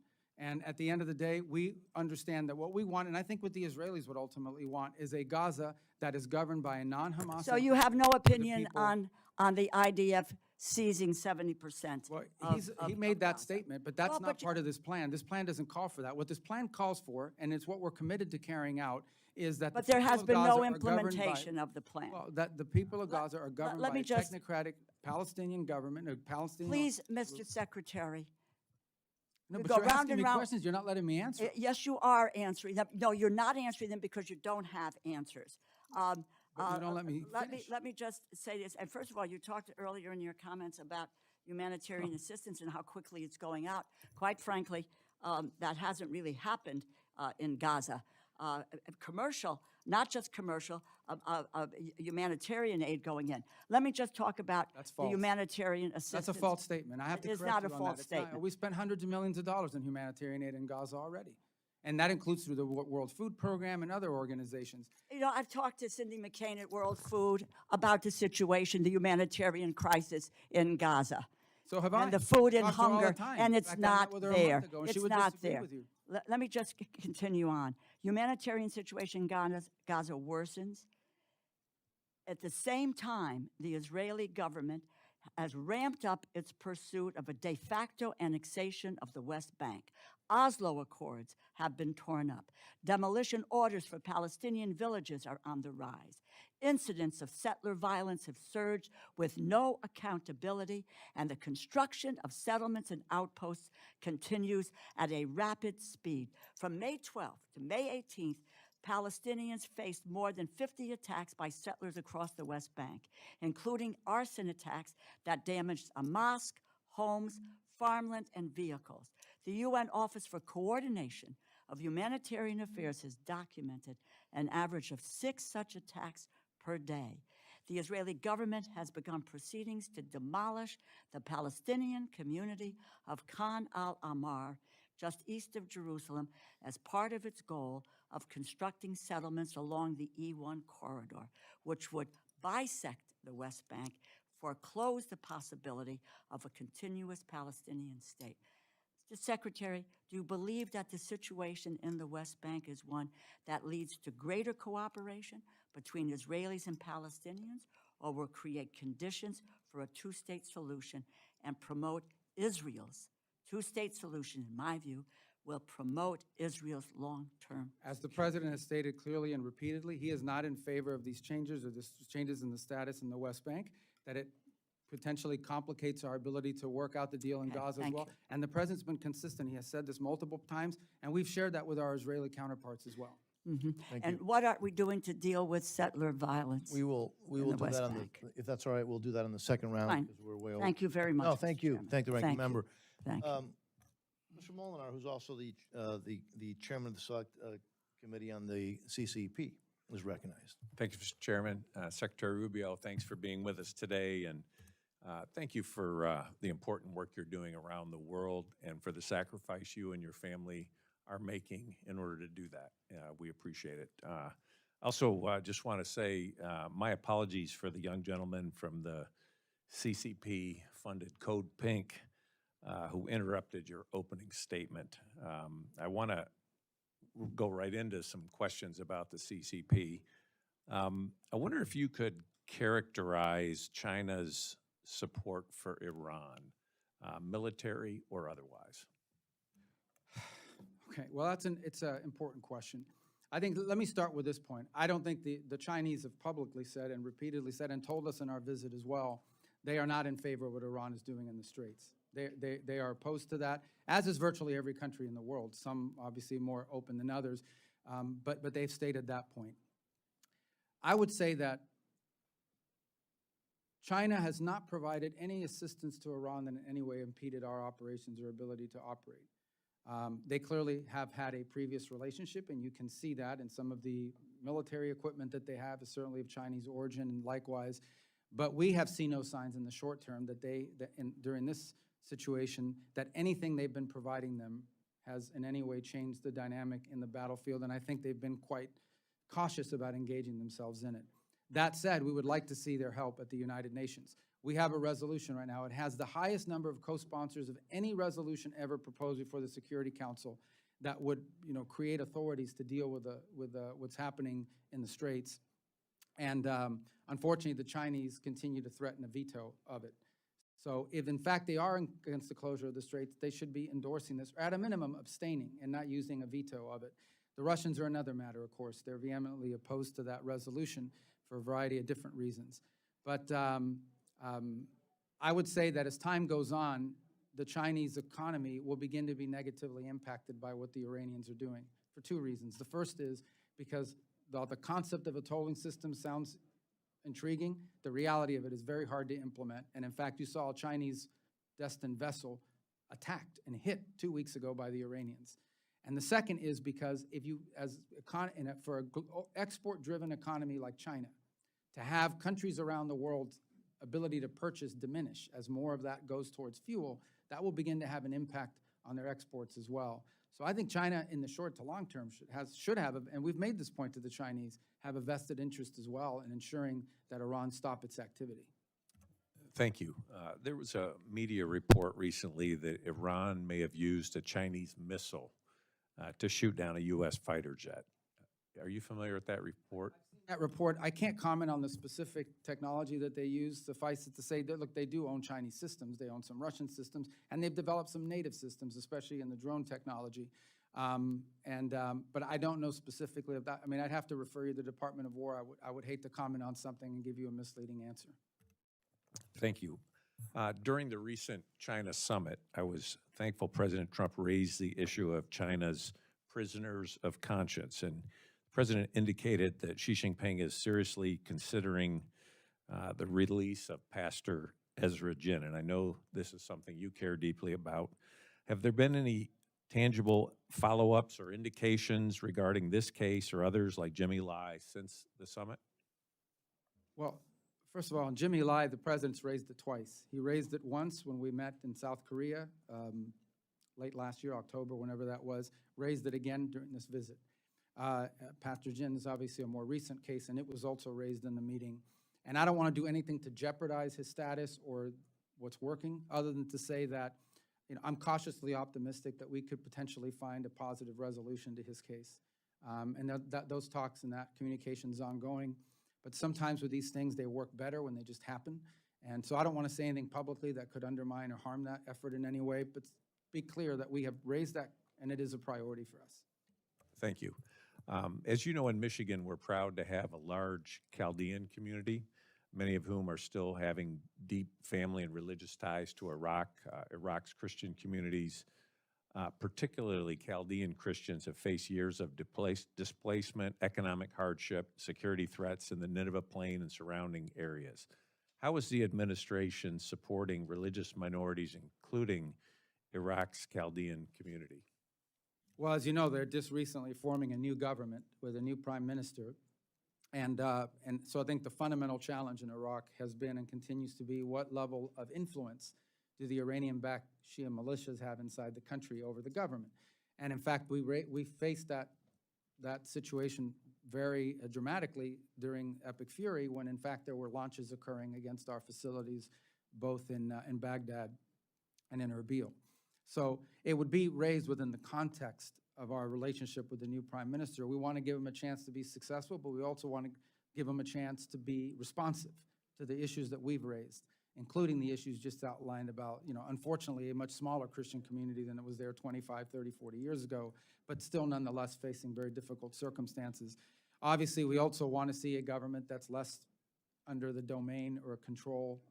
And at the end of the day, we understand that what we want, and I think what the Israelis would ultimately want, is a Gaza that is governed by a non-Hamas. So you have no opinion people- on the IDF seizing 70% Well, he of made that Gaza. statement, but that's Well, not but you- part of this plan. This plan doesn't call for that. What this plan calls for, and it's what we're committed to carrying out, is that the But there people has of been Gaza no are governed by- implementation of the plan. Well, that the people of Gaza are governed let by me a just- technocratic Palestinian government, a Palestinian. Please, Mr. Secretary. No, you but go you're round asking and me round. questions. You're not letting me answer. Yes, you are answering them. No, you're not answering them because you don't have answers. But you don't let me finish. Let me just say this. And first of all, you talked earlier in your comments about humanitarian assistance and how quickly it's going out. Quite frankly, that hasn't really happened in Gaza. Commercial, not just commercial, humanitarian aid going in. Let me just talk about That's the false. humanitarian assistance. That's a false statement. I have It to is correct not you a on false that. It's not. statement. We spent hundreds of millions of dollars in humanitarian aid in Gaza already. And that includes through the World Food Program and other organizations. You know, I've talked to Cindy McCain at World Food about the situation, the humanitarian crisis in Gaza. So have I. And the food and Talk to her all the hunger, time. and In it's fact, I met not with her a month there. ago, and she It's would not disagree there. with you. Let me just continue on. Humanitarian situation in Gaza worsens. At the same time, the Israeli government has ramped up its pursuit of a de facto annexation of the West Bank. Oslo Accords have been torn up. Demolition orders for Palestinian villages are on the rise. Incidents of settler violence have surged with no accountability, and the construction of settlements and outposts continues at a rapid speed. From May 12th to May 18th, Palestinians faced more than 50 attacks by settlers across the West Bank, including arson attacks that damaged a mosque, homes, farmland, and vehicles. The UN Office for Coordination of Humanitarian Affairs has documented an average of 6 such attacks per day. The Israeli government has begun proceedings to demolish the Palestinian community of Khan al-Ahmar, just east of Jerusalem, as part of its goal of constructing settlements along the E1 corridor, which would bisect the West Bank, foreclose the possibility of a continuous Palestinian state. Mr. Secretary, do you believe that the situation in the West Bank is one that leads to greater cooperation between Israelis and Palestinians, or will create conditions for a two-state solution and promote Israel's two-state solution, in my view, will promote Israel's long-term? As the president has stated clearly and repeatedly, he is not in favor of these changes or these changes in the status in the West Bank, that it potentially complicates our ability to work out the deal in Okay, Gaza as thank well. you. And the president's been consistent. He has said this multiple times, and we've shared that with our Israeli counterparts as well. Thank And you. what are we doing to deal with settler violence? We will in the do West that on Bank. the, if that's all right, we'll do that on the second round Fine. because we're way over. Thank you very much. No, Mr. thank you. Chairman. Thank the ranking Thank you. member. Thank you. Mr. Molinar, who's also the chairman of the select committee on the CCP, is recognized. Thank you, Mr. Chairman. Secretary Rubio, thanks for being with us today, and thank you for the important work you're doing around the world and for the sacrifice you and your family are making in order to do that. We appreciate it. Also, just want to say my apologies for the young gentleman from the CCP-funded Code Pink who interrupted your opening statement. I want to go right into some questions about the CCP. I wonder if you could characterize China's support for Iran, military or otherwise. Okay, well, it's an important question. I think, let me start with this point. I don't think the Chinese have publicly said and repeatedly said and told us in our visit as well, they are not in favor of what Iran is doing in the Straits. They are opposed to that, as is virtually every country in the world, some obviously more open than others, but they've stated that point. I would say that China has not provided any assistance to Iran that in any way impeded our operations or ability to operate. They clearly have had a previous relationship, and you can see that in some of the military equipment that they have is certainly of Chinese origin, and likewise. But we have seen no signs in the short term that during this situation, that anything they've been providing them has in any way changed the dynamic in the battlefield, and I think they've been quite cautious about engaging themselves in it. That said, we would like to see their help at the United Nations. We have a resolution right now. It has the highest number of co-sponsors of any resolution ever proposed before the Security Council that would, create authorities to deal with what's happening in the Straits. And unfortunately, the Chinese continue to threaten a veto of it. So if in fact they are against the closure of the Straits, they should be endorsing this, or at a minimum abstaining and not using a veto of it. The Russians are another matter, of course. They're vehemently opposed to that resolution for a variety of different reasons. But I would say that as time goes on, the Chinese economy will begin to be negatively impacted by what the Iranians are doing for two reasons. The first is because the concept of a tolling system sounds intriguing. The reality of it is very hard to implement. And in fact, you saw a Chinese destined vessel attacked and hit 2 weeks ago by the Iranians. And the second is because if you, for an export-driven economy like China, to have countries around the world's ability to purchase diminish as more of that goes towards fuel, that will begin to have an impact on their exports as well. So I think China in the short to long term should have, and we've made this point to the Chinese, have a vested interest as well in ensuring that Iran stop its activity. Thank you. There was a media report recently that Iran may have used a Chinese missile to shoot down a U.S. fighter jet. Are you familiar with that report? That report, I can't comment on the specific technology that they use. Suffice it to say that, look, they do own Chinese systems. They own some Russian systems, and they've developed some native systems, especially in the drone technology. But I don't know specifically of that. I mean, I'd have to refer you to the Department of War. I would hate to comment on something and give you a misleading answer. Thank you. During the recent China summit, I was thankful President Trump raised the issue of China's prisoners of conscience. And the president indicated that Xi Jinping is seriously considering the release of Pastor Ezra Jin. And I know this is something you care deeply about. Have there been any tangible follow-ups or indications regarding this case or others like Jimmy Lai since the summit? Well, first of all, on Jimmy Lai, the president's raised it twice. He raised it once when we met in South Korea, late last year, October, whenever that was, raised it again during this visit. Pastor Jin is obviously a more recent case, and it was also raised in the meeting. And I don't want to do anything to jeopardize his status or what's working, other than to say that, you know, I'm cautiously optimistic that we could potentially find a positive resolution to his case. And those talks and that communication is ongoing. But sometimes with these things, they work better when they just happen. And so I don't want to say anything publicly that could undermine or harm that effort in any way, but be clear that we have raised that, and it is a priority for us. Thank you. As you know, in Michigan, we're proud to have a large Chaldean community, many of whom are still having deep family and religious ties to Iraq. Iraq's Christian communities, particularly Chaldean Christians, have faced years of displacement, economic hardship, security threats in the Nineveh Plain and surrounding areas. How is the administration supporting religious minorities, including Iraq's Chaldean community? Well, as you know, they're just recently forming a new government with a new prime minister. And so I think the fundamental challenge in Iraq has been and continues to be what level of influence do the Iranian-backed Shia militias have inside the country over the government. And in fact, we faced that situation very dramatically during Epic Fury when in fact there were launches occurring against our facilities both in Baghdad and in Erbil. So it would be raised within the context of our relationship with the new prime minister. We want to give him a chance to be successful, but we also want to give him a chance to be responsive to the issues that we've raised, including the issues just outlined about, you know, unfortunately, a much smaller Christian community than it was there 25, 30, 40 years ago, but still nonetheless facing very difficult circumstances. Obviously, we also want to see a government that's less under the domain or control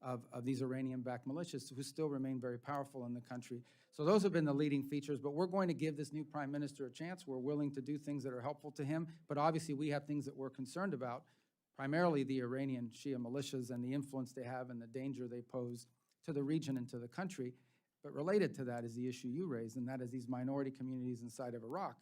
of these Iranian-backed militias who still remain very powerful in the country. So those have been the leading features, but we're going to give this new prime minister a chance. We're willing to do things that are helpful to him, but obviously we have things that we're concerned about, primarily the Iranian Shia militias and the influence they have and the danger they pose to the region and to the country. But related to that is the issue you raised, and that is these minority communities inside of Iraq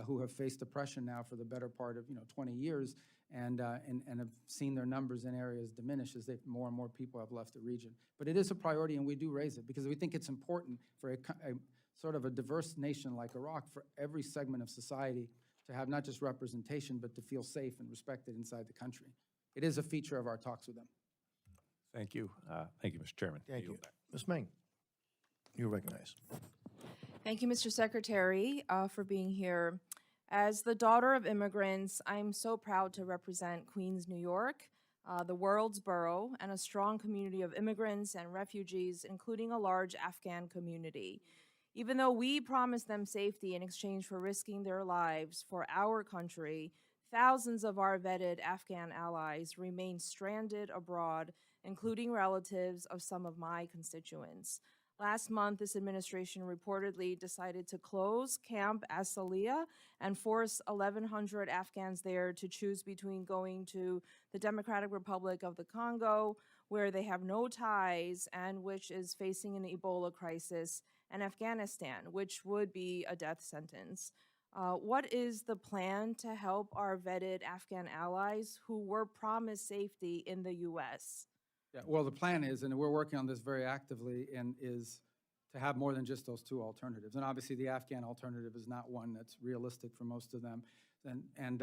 who have faced oppression now for the better part of 20 years and have seen their numbers in areas diminish as more and more people have left the region. But it is a priority, and we do raise it because we think it's important for a sort of a diverse nation like Iraq, for every segment of society to have not just representation, but to feel safe and respected inside the country. It is a feature of our talks with them. Thank you. Thank you, Mr. Chairman. Thank you. Yield back. Ms. Meng, you're recognized. Thank you, Mr. Secretary, for being here. As the daughter of immigrants, I'm so proud to represent Queens, New York, the world's borough, and a strong community of immigrants and refugees, including a large Afghan community. Even though we promised them safety in exchange for risking their lives for our country, thousands of our vetted Afghan allies remain stranded abroad, including relatives of some of my constituents. Last month, this administration reportedly decided to close Camp Asaliya and force 1,100 Afghans there to choose between going to the Democratic Republic of the Congo, where they have no ties and which is facing an Ebola crisis, and Afghanistan, which would be a death sentence. What is the plan to help our vetted Afghan allies who were promised safety in the U.S.? Yeah, well, the plan is, and we're working on this very actively, and is to have more than just those two alternatives. And obviously, the Afghan alternative is not one that's realistic for most of them. And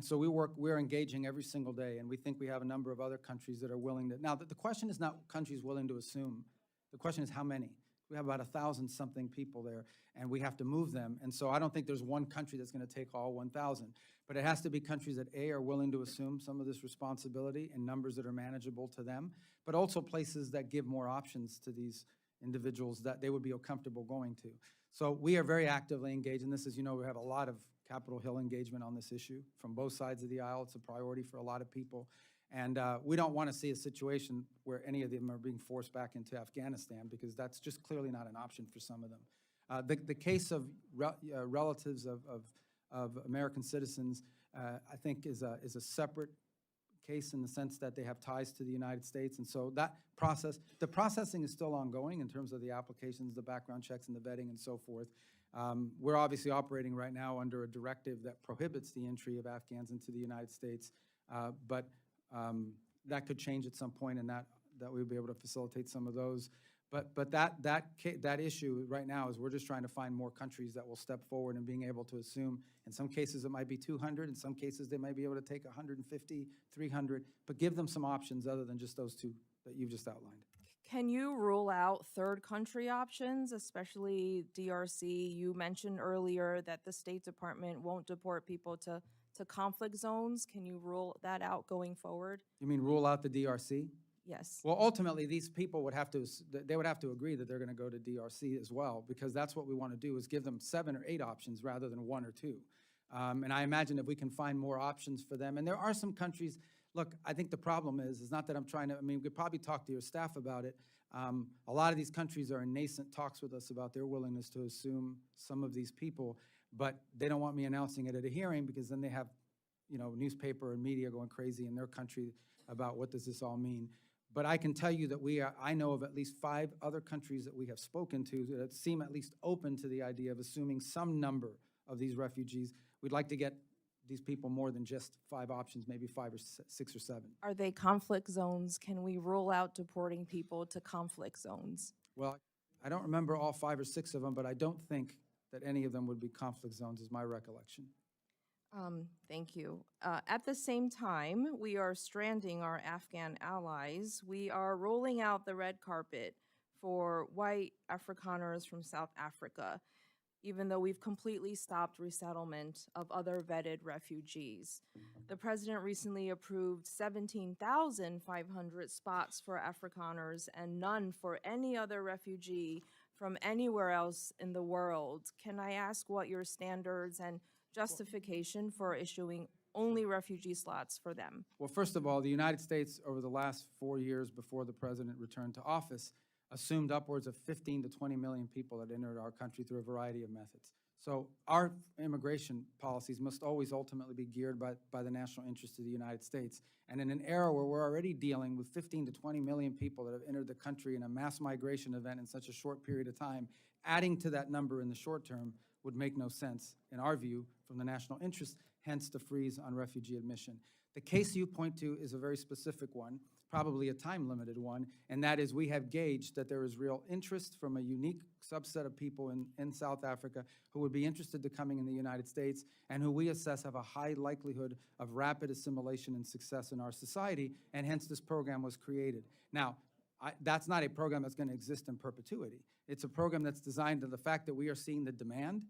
so we're engaging every single day, and we think we have a number of other countries that are willing to. Now, the question is not countries willing to assume. The question is how many. We have about 1,000-something people there, and we have to move them. And so I don't think there's one country that's going to take all 1,000. But it has to be countries that, A, are willing to assume some of this responsibility in numbers that are manageable to them, but also places that give more options to these individuals that they would be comfortable going to. So we are very actively engaged in this. As you know, we have a lot of Capitol Hill engagement on this issue from both sides of the aisle. It's a priority for a lot of people. And we don't want to see a situation where any of them are being forced back into Afghanistan, because that's just clearly not an option for some of them. The case of relatives of American citizens, I think is a separate case in the sense that they have ties to the United States. And so that process, the processing is still ongoing in terms of the applications, the background checks, and the vetting and so forth. We're obviously operating right now under a directive that prohibits the entry of Afghans into the United States, but that could change at some point, and that we'll be able to facilitate some of those. But that issue right now is we're just trying to find more countries that will step forward and being able to assume. In some cases, it might be 200. In some cases, they might be able to take 150, 300, but give them some options other than just those two that you've just outlined. Can you rule out third country options, especially DRC? You mentioned earlier that the State Department won't deport people to conflict zones. Can you rule that out going forward? You mean rule out the DRC? Yes. Well, ultimately, these people would have to agree that they're going to go to DRC as well, because that's what we want to do, is give them 7 or 8 options rather than 1 or 2. And I imagine if we can find more options for them, and there are some countries, look, I think the problem is not that I'm trying to, I mean, we could probably talk to your staff about it. A lot of these countries are in nascent talks with us about their willingness to assume some of these people, but they don't want me announcing it at a hearing, because then they have, newspaper and media going crazy in their country about what does this all mean. But I can tell you that I know of at least 5 other countries that we have spoken to that seem at least open to the idea of assuming some number of these refugees. We'd like to get these people more than just 5 options, maybe 5 or 6 or 7. Are they conflict zones? Can we rule out deporting people to conflict zones? Well, I don't remember all 5 or 6 of them, but I don't think that any of them would be conflict zones, is my recollection. Thank you. At the same time, we are stranding our Afghan allies. We are rolling out the red carpet for white Afrikaners from South Africa, even though we've completely stopped resettlement of other vetted refugees. The president recently approved 17,500 spots for Afrikaners and none for any other refugee from anywhere else in the world. Can I ask what your standards and justification for issuing only refugee slots for them? Well, first of all, the United States, over the last 4 years before the president returned to office, assumed upwards of 15 to 20 million people that entered our country through a variety of methods. So our immigration policies must always ultimately be geared by the national interest of the United States. And in an era where we're already dealing with 15 to 20 million people that have entered the country in a mass migration event in such a short period of time, adding to that number in the short term would make no sense, in our view, from the national interest, hence the freeze on refugee admission. The case you point to is a very specific one, probably a time-limited one, and that is we have gauged that there is real interest from a unique subset of people in South Africa who would be interested in coming in the United States and who we assess have a high likelihood of rapid assimilation and success in our society, and hence this program was created. Now, that's not a program that's going to exist in perpetuity. It's a program that's designed to the fact that we are seeing the demand.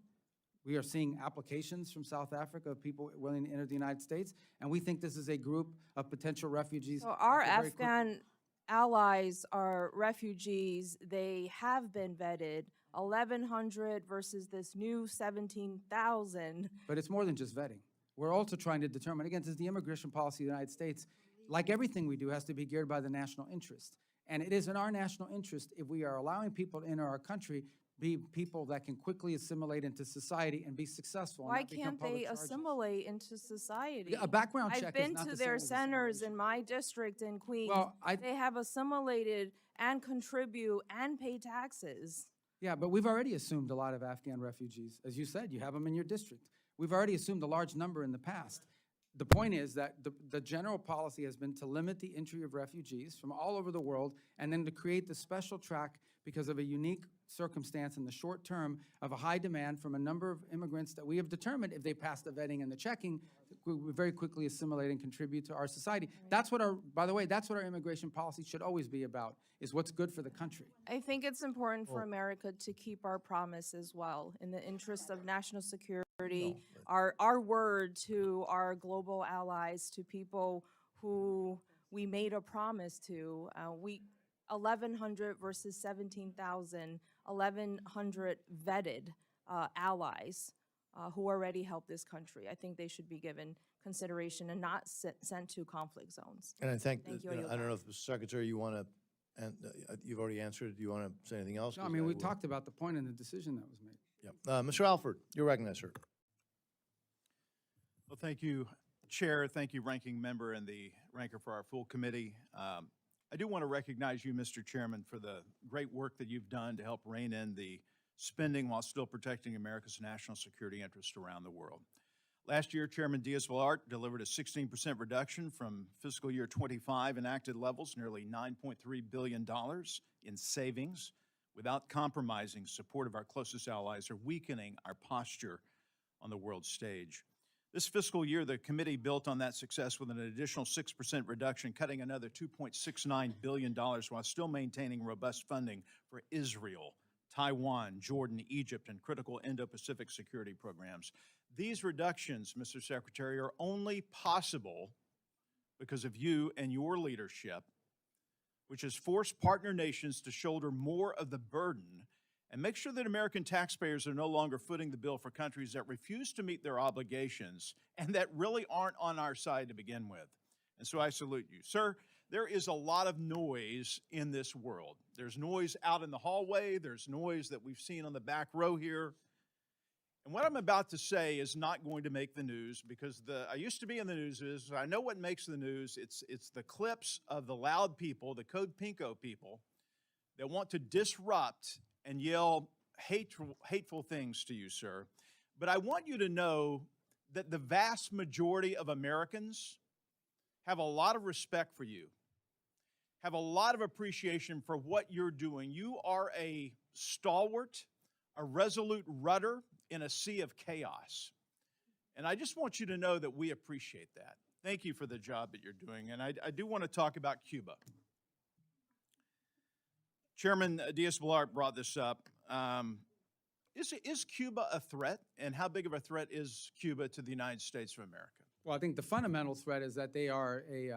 We are seeing applications from South Africa of people willing to enter the United States, and we think this is a group of potential refugees. So our that could very quickly- Afghan allies are refugees. They have been vetted, 1,100 versus this new 17,000. But it's more than just vetting. We're also trying to determine, again, this is the immigration policy of the United States. Like everything we do, has to be geared by the national interest. And it is in our national interest, if we are allowing people to enter our country, be people that can quickly assimilate into society and be successful. And Why not become can't public they charges. assimilate into society? A background check I've is been not to the same their as centers assimilation. in my district in Queens. Well, They have assimilated and contribute and pay taxes. Yeah, but we've already assumed a lot of Afghan refugees. As you said, you have them in your district. We've already assumed a large number in the past. The point is that the general policy has been to limit the entry of refugees from all over the world and then to create the special track because of a unique circumstance in the short term of a high demand from a number of immigrants that we have determined, if they pass the vetting and the checking, will very quickly assimilate and contribute to our society. That's what our, by the way, that's what our immigration policy should always be about, is what's good for the country. I think it's important for America to keep our promise as well, in the interest of national security, our word to our global allies, to people who we made a promise to. 1,100 versus 17,000, 1,100 vetted allies who already help this country. I think they should be given consideration and not sent to conflict zones. And I think, Thank you, that, I yield I don't know back. if, Mr. Secretary, you want to, and you've already answered, do you want to say anything else? No, I 'Cause mean, we will. talked about the point in the decision that was made. Yep. Mr. Alford, you're recognized, sir. Well, thank you, Chair. Thank you, Ranking Member and the Ranker for our full committee. I do want to recognize you, Mr. Chairman, for the great work that you've done to help rein in the spending while still protecting America's national security interests around the world. Last year, Chairman Diaz-Balart delivered a 16% reduction from fiscal year 25 enacted levels, nearly $9.3 billion in savings, without compromising support of our closest allies or weakening our posture on the world stage. This fiscal year, the committee built on that success with an additional 6% reduction, cutting another $2.69 billion while still maintaining robust funding for Israel, Taiwan, Jordan, Egypt, and critical Indo-Pacific security programs. These reductions, Mr. Secretary, are only possible because of you and your leadership, which has forced partner nations to shoulder more of the burden and make sure that American taxpayers are no longer footing the bill for countries that refuse to meet their obligations and that really aren't on our side to begin with. And so I salute you. Sir, there is a lot of noise in this world. There's noise out in the hallway. There's noise that we've seen on the back row here. And what I'm about to say is not going to make the news because I used to be in the news. I know what makes the news. It's the clips of the loud people, the Code Pinko people, that want to disrupt and yell hateful things to you, sir. But I want you to know that the vast majority of Americans have a lot of respect for you, have a lot of appreciation for what you're doing. You are a stalwart, a resolute rudder in a sea of chaos. And I just want you to know that we appreciate that. Thank you for the job that you're doing. And I do want to talk about Cuba. Chairman Diaz-Balart brought this up. Is Cuba a threat, and how big of a threat is Cuba to the United States of America? Well, I think the fundamental threat is that they are a,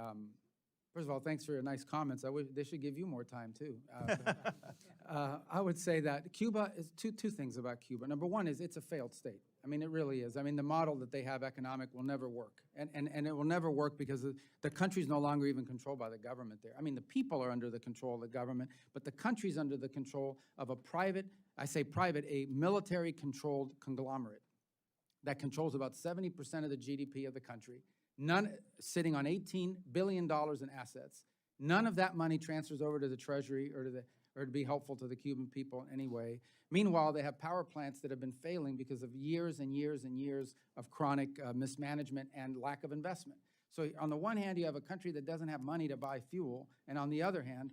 first of all, thanks for your nice comments. I wish they should give you more time, too. I would say that Cuba is two things about Cuba. Number one is it's a failed state. I mean, it really is. I mean, the model that they have economic will never work. And it will never work because the country's no longer even controlled by the government there. I mean, the people are under the control of the government, but the country's under the control of a private, I say private, a military-controlled conglomerate that controls about 70% of the GDP of the country, none sitting on $18 billion in assets. None of that money transfers over to the Treasury or to be helpful to the Cuban people in any way. Meanwhile, they have power plants that have been failing because of years and years and years of chronic mismanagement and lack of investment. So on the one hand, you have a country that doesn't have money to buy fuel, and on the other hand,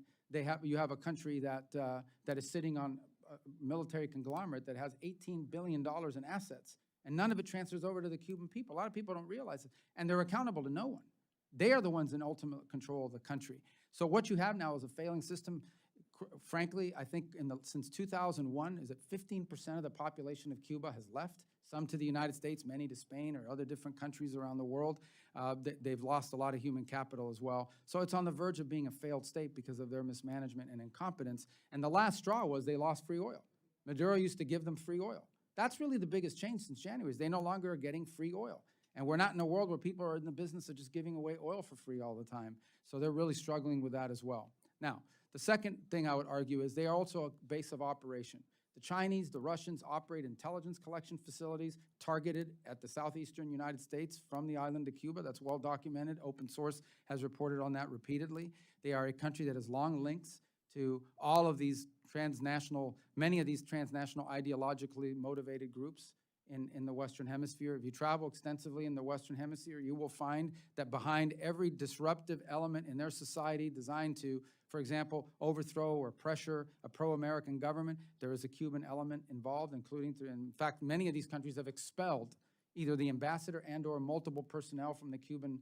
you have a country that is sitting on a military conglomerate that has $18 billion in assets, and none of it transfers over to the Cuban people. A lot of people don't realize it, and they're accountable to no one. They are the ones in ultimate control of the country. So what you have now is a failing system. Frankly, I think since 2001, is it 15% of the population of Cuba has left, some to the United States, many to Spain or other different countries around the world. They've lost a lot of human capital as well. So it's on the verge of being a failed state because of their mismanagement and incompetence. And the last straw was they lost free oil. Maduro used to give them free oil. That's really the biggest change since January, is they no longer are getting free oil. And we're not in a world where people are in the business of just giving away oil for free all the time. So they're really struggling with that as well. Now, the second thing I would argue is they are also a base of operation. The Chinese, the Russians operate intelligence collection facilities targeted at the southeastern United States from the island of Cuba. That's well documented. Open source has reported on that repeatedly. They are a country that has long links to all of these many of these transnational ideologically motivated groups. in the Western Hemisphere. If you travel extensively in the Western Hemisphere, you will find that behind every disruptive element in their society designed to, for example, overthrow or pressure a pro-American government, there is a Cuban element involved, including, in fact, many of these countries have expelled either the ambassador and/or multiple personnel from the Cuban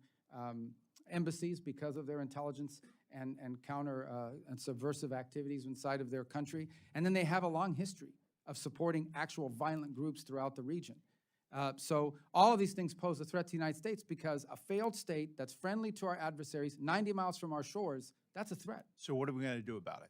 embassies because of their intelligence and counter and subversive activities inside of their country. And then they have a long history of supporting actual violent groups throughout the region. So all of these things pose a threat to the United States because a failed state that's friendly to our adversaries, 90 miles from our shores, that's a threat. So what are we going to do about it?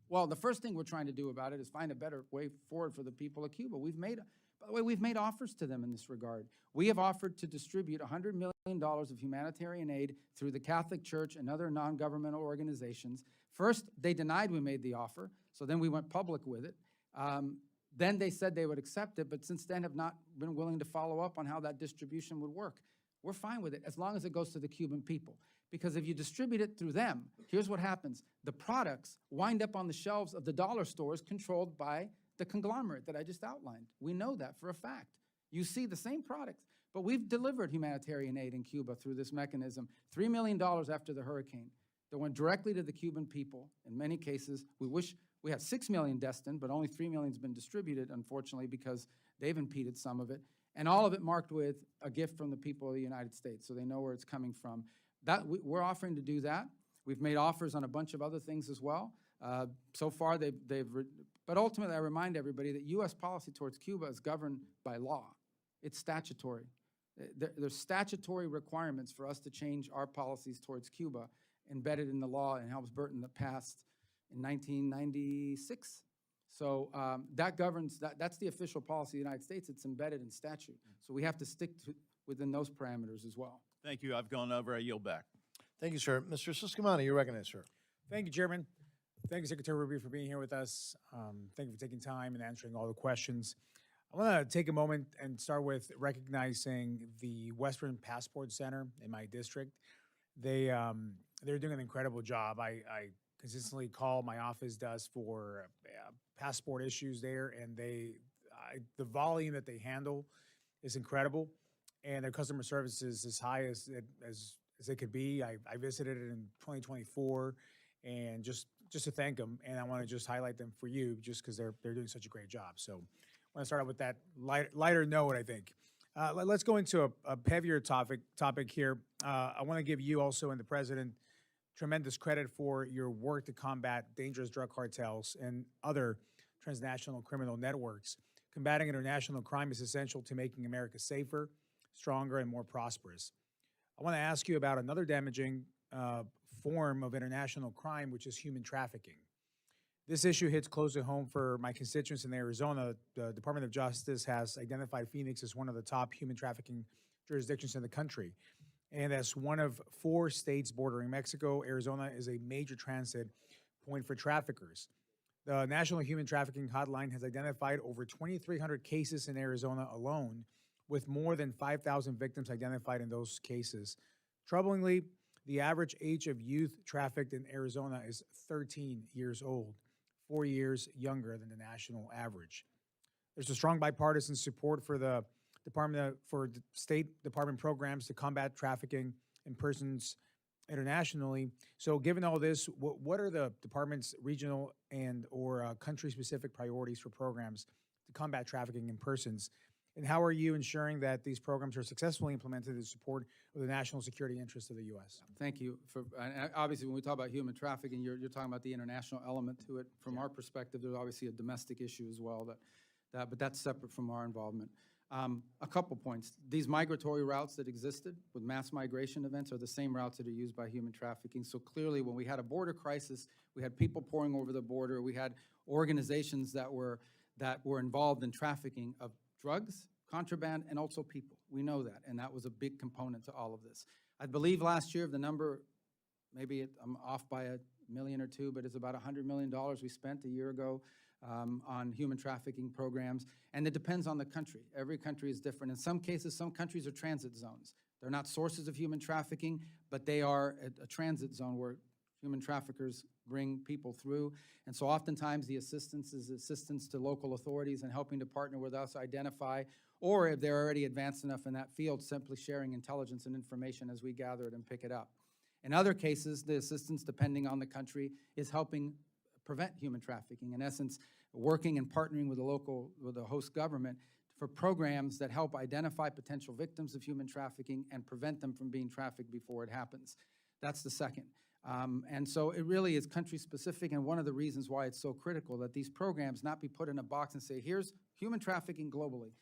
Well, the first thing we're trying to do about it is find a better way forward for the people of Cuba. By the way, we've made offers to them in this regard. We have offered to distribute $100 million of humanitarian aid through the Catholic Church and other non-governmental organizations. First, they denied we made the offer, so then we went public with it. Then they said they would accept it, but since then have not been willing to follow up on how that distribution would work. We're fine with it as long as it goes to the Cuban people. Because if you distribute it through them, here's what happens. The products wind up on the shelves of the dollar stores controlled by the conglomerate that I just outlined. We know that for a fact. You see the same products, but we've delivered humanitarian aid in Cuba through this mechanism, $3 million after the hurricane that went directly to the Cuban people. In many cases, we wish we had 6 million destined, but only 3 million has been distributed, unfortunately, because they've impeded some of it. And all of it marked with a gift from the people of the United States, so they know where it's coming from. We're offering to do that. We've made offers on a bunch of other things as well. So far, but ultimately, I remind everybody that U.S. policy towards Cuba is governed by law. It's statutory. There's statutory requirements for us to change our policies towards Cuba embedded in the law in Helms-Burton that passed in 1996. So that governs, that's the official policy of the United States. It's embedded in statute. So we have to stick within those parameters as well. Thank you. I've gone over. I yield back. Thank you, sir. Mr. Siscomani, you're recognized, sir. Thank you, Chairman. Thank you, Secretary Rubio, for being here with us. Thank you for taking time and answering all the questions. I want to take a moment and start with recognizing the Western Passport Center in my district. They're doing an incredible job. I consistently call, my office does, for passport issues there, and the volume that they handle is incredible, and their customer service is as high as it could be. I visited it in 2024, and just to thank them, and I want to just highlight them for you, just because they're doing such a great job. So I want to start out with that lighter note, I think. Let's go into a heavier topic here. I want to give you also and the President tremendous credit for your work to combat dangerous drug cartels and other transnational criminal networks. Combating international crime is essential to making America safer, stronger, and more prosperous. I want to ask you about another damaging form of international crime, which is human trafficking. This issue hits close to home for my constituents in Arizona. The Department of Justice has identified Phoenix as one of the top human trafficking jurisdictions in the country. And as one of 4 states bordering Mexico, Arizona is a major transit point for traffickers. The National Human Trafficking Hotline has identified over 2,300 cases in Arizona alone, with more than 5,000 victims identified in those cases. Troublingly, the average age of youth trafficked in Arizona is 13 years old, 4 years younger than the national average. There's a strong bipartisan support for the State Department programs to combat trafficking in persons internationally. So given all this, what are the department's regional and or country-specific priorities for programs to combat trafficking in persons? And how are you ensuring that these programs are successfully implemented in support of the national security interests of the U.S.? Thank you. And obviously, when we talk about human trafficking, you're talking about the international element to it. From our perspective, there's obviously a domestic issue as well, but that's separate from our involvement. A couple points. These migratory routes that existed with mass migration events are the same routes that are used by human trafficking. So clearly, when we had a border crisis, we had people pouring over the border. We had organizations that were involved in trafficking of drugs, contraband, and also people. We know that, and that was a big component to all of this. I believe last year, the number, maybe I'm off by $1 million or $2 million, but it's about $100 million we spent a year ago on human trafficking programs, and it depends on the country. Every country is different. In some cases, some countries are transit zones. They're not sources of human trafficking, but they are a transit zone where human traffickers bring people through. And so oftentimes the assistance is assistance to local authorities and helping to partner with us, identify, or if they're already advanced enough in that field, simply sharing intelligence and information as we gather it and pick it up. In other cases, the assistance, depending on the country, is helping prevent human trafficking. In essence, working and partnering with the host government for programs that help identify potential victims of human trafficking and prevent them from being trafficked before it happens. That's the second. And so it really is country specific, and one of the reasons why it's so critical that these programs not be put in a box and say, here's human trafficking globally.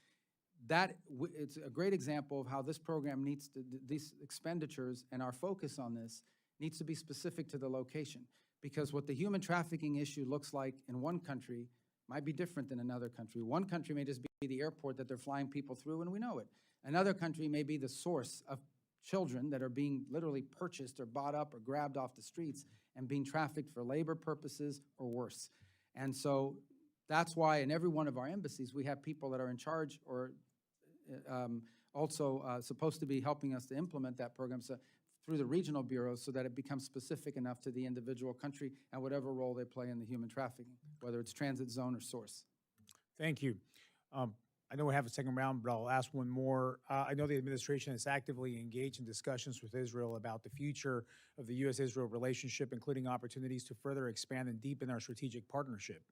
It's a great example of how this program needs to, these expenditures and our focus on this needs to be specific to the location. Because what the human trafficking issue looks like in one country might be different than another country. One country may just be the airport that they're flying people through, and we know it. Another country may be the source of children that are being literally purchased or bought up or grabbed off the streets and being trafficked for labor purposes or worse. And so that's why in every one of our embassies, we have people that are in charge or also supposed to be helping us to implement that program through the regional bureaus so that it becomes specific enough to the individual country and whatever role they play in the human trafficking, whether it's transit zone or source. Thank you. I know we have a second round, but I'll ask one more. I know the administration is actively engaged in discussions with Israel about the future of the U.S.-Israel relationship, including opportunities to further expand and deepen our strategic partnership.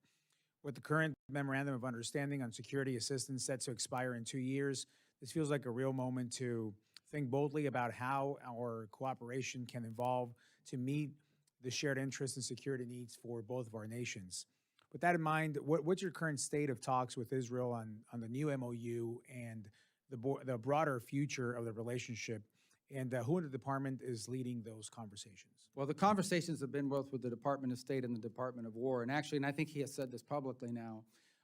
With the current Memorandum of Understanding on Security Assistance set to expire in 2 years, this feels like a real moment to think boldly about how our cooperation can evolve to meet the shared interests and security needs for both of our nations. With that in mind, what's your current state of talks with Israel on the new MOU and the broader future of the relationship, and who in the department is leading those conversations? Well, the conversations have been both with the Department of State and the Department of War. And actually, and I think he has said this publicly now,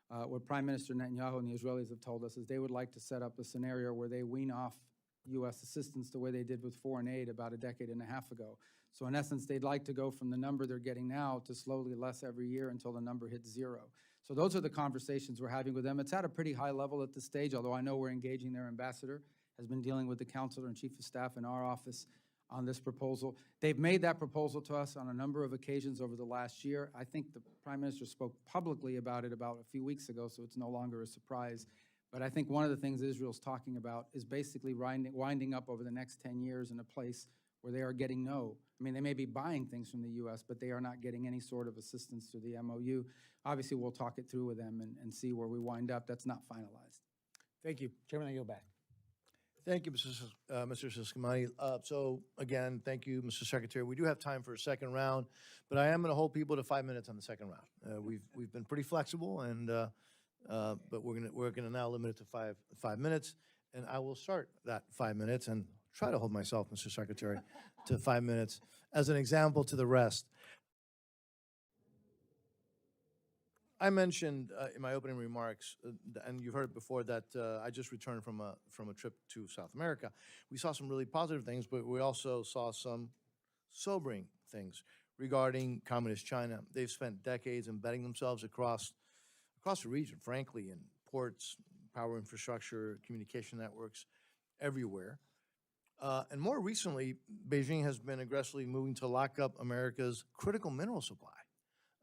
what Prime Minister Netanyahu and the Israelis have told us is they would like to set up a scenario where they wean off U.S. assistance the way they did with foreign aid about a decade and a half ago. So in essence, they'd like to go from the number they're getting now to slowly less every year until the number hits zero. So those are the conversations we're having with them. It's at a pretty high level at this stage, although I know we're engaging their ambassador, has been dealing with the counselor and chief of staff in our office on this proposal. They've made that proposal to us on a number of occasions over the last year. I think the Prime Minister spoke publicly about it about a few weeks ago, so it's no longer a surprise. But I think one of the things Israel's talking about is basically winding up over the next 10 years in a place where they are getting no. I mean, they may be buying things from the U.S., but they are not getting any sort of assistance through the MOU. Obviously, we'll talk it through with them and see where we wind up. That's not finalized. Thank you. Chairman, I yield back. Thank you, Mr. Ciscomani. So again, thank you, Mr. Secretary. We do have time for a second round, but I am going to hold people to 5 minutes on the second round. We've been pretty flexible, and but we're gonna now limit it to five minutes, and I will start that 5 minutes and try to hold myself, Mr. Secretary, to 5 minutes as an example to the rest. I mentioned in my opening remarks, and you've heard it before, that I just returned from a trip to South America. We saw some really positive things, but we also saw some sobering things regarding Communist China. They've spent decades embedding themselves across the region, frankly, in ports, power infrastructure, communication networks, everywhere. And more recently, Beijing has been aggressively moving to lock up America's critical mineral supply.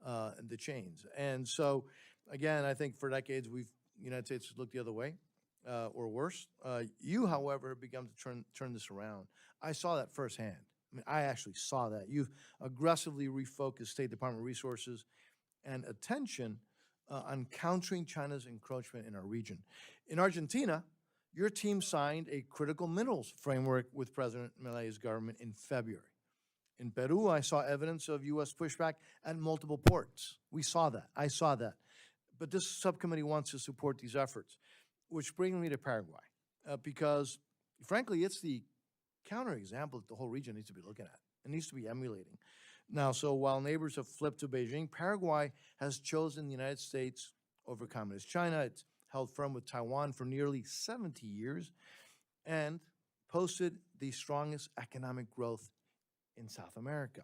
The chains. And so, again, I think for decades, the United States has looked the other way, or worse. You, however, have begun to turn this around. I saw that firsthand. I mean, I actually saw that. You've aggressively refocused State Department resources and attention on countering China's encroachment in our region. In Argentina, your team signed a critical minerals framework with President Milei's government in February. In Peru, I saw evidence of U.S. pushback at multiple ports. We saw that. I saw that. But this subcommittee wants to support these efforts, which brings me to Paraguay, because, frankly, it's the counterexample that the whole region needs to be looking at. It needs to be emulating. Now, so while neighbors have flipped to Beijing, Paraguay has chosen the United States over Communist China. It's held firm with Taiwan for nearly 70 years and posted the strongest economic growth in South America.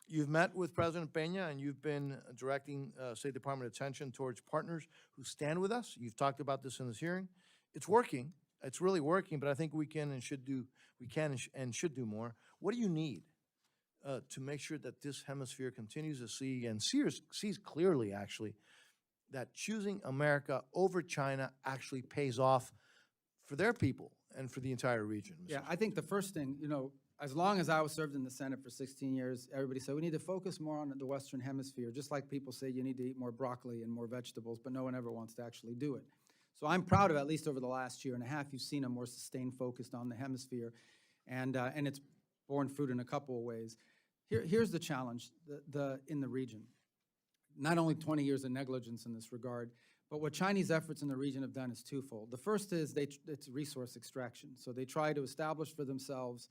You've met with President Peña, and you've been directing State Department attention towards partners who stand with us. You've talked about this in this hearing. It's working. It's really working, but I think we can and should do more. What do you need to make sure that this hemisphere continues to see and sees clearly, actually, that choosing America over China actually pays off for their people and for the entire region. Mr. Yeah, I think the first thing, as long as I was served in the Senate for 16 years, everybody said we need to focus more on the Western Hemisphere, just like people say you need to eat more broccoli and more vegetables, but no one ever wants to actually do it. So I'm proud of, at least over the last year and a half, you've seen a more sustained focus on the hemisphere, and it's borne fruit in a couple of ways. Here's the challenge in the region. Not only 20 years of negligence in this regard, but what Chinese efforts in the region have done is twofold. The first is it's resource extraction. So they try to establish for themselves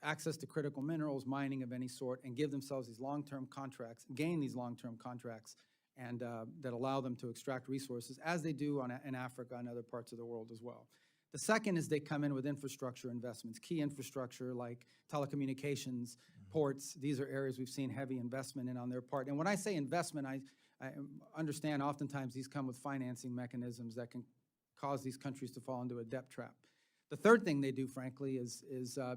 access to critical minerals, mining of any sort, and give themselves these long-term contracts, gain these long-term contracts, and that allow them to extract resources, as they do in Africa and other parts of the world as well. The second is they come in with infrastructure investments, key infrastructure like telecommunications, ports. These are areas we've seen heavy investment in on their part. And when I say investment, I understand oftentimes these come with financing mechanisms that can cause these countries to fall into a debt trap. The third thing they do, frankly, is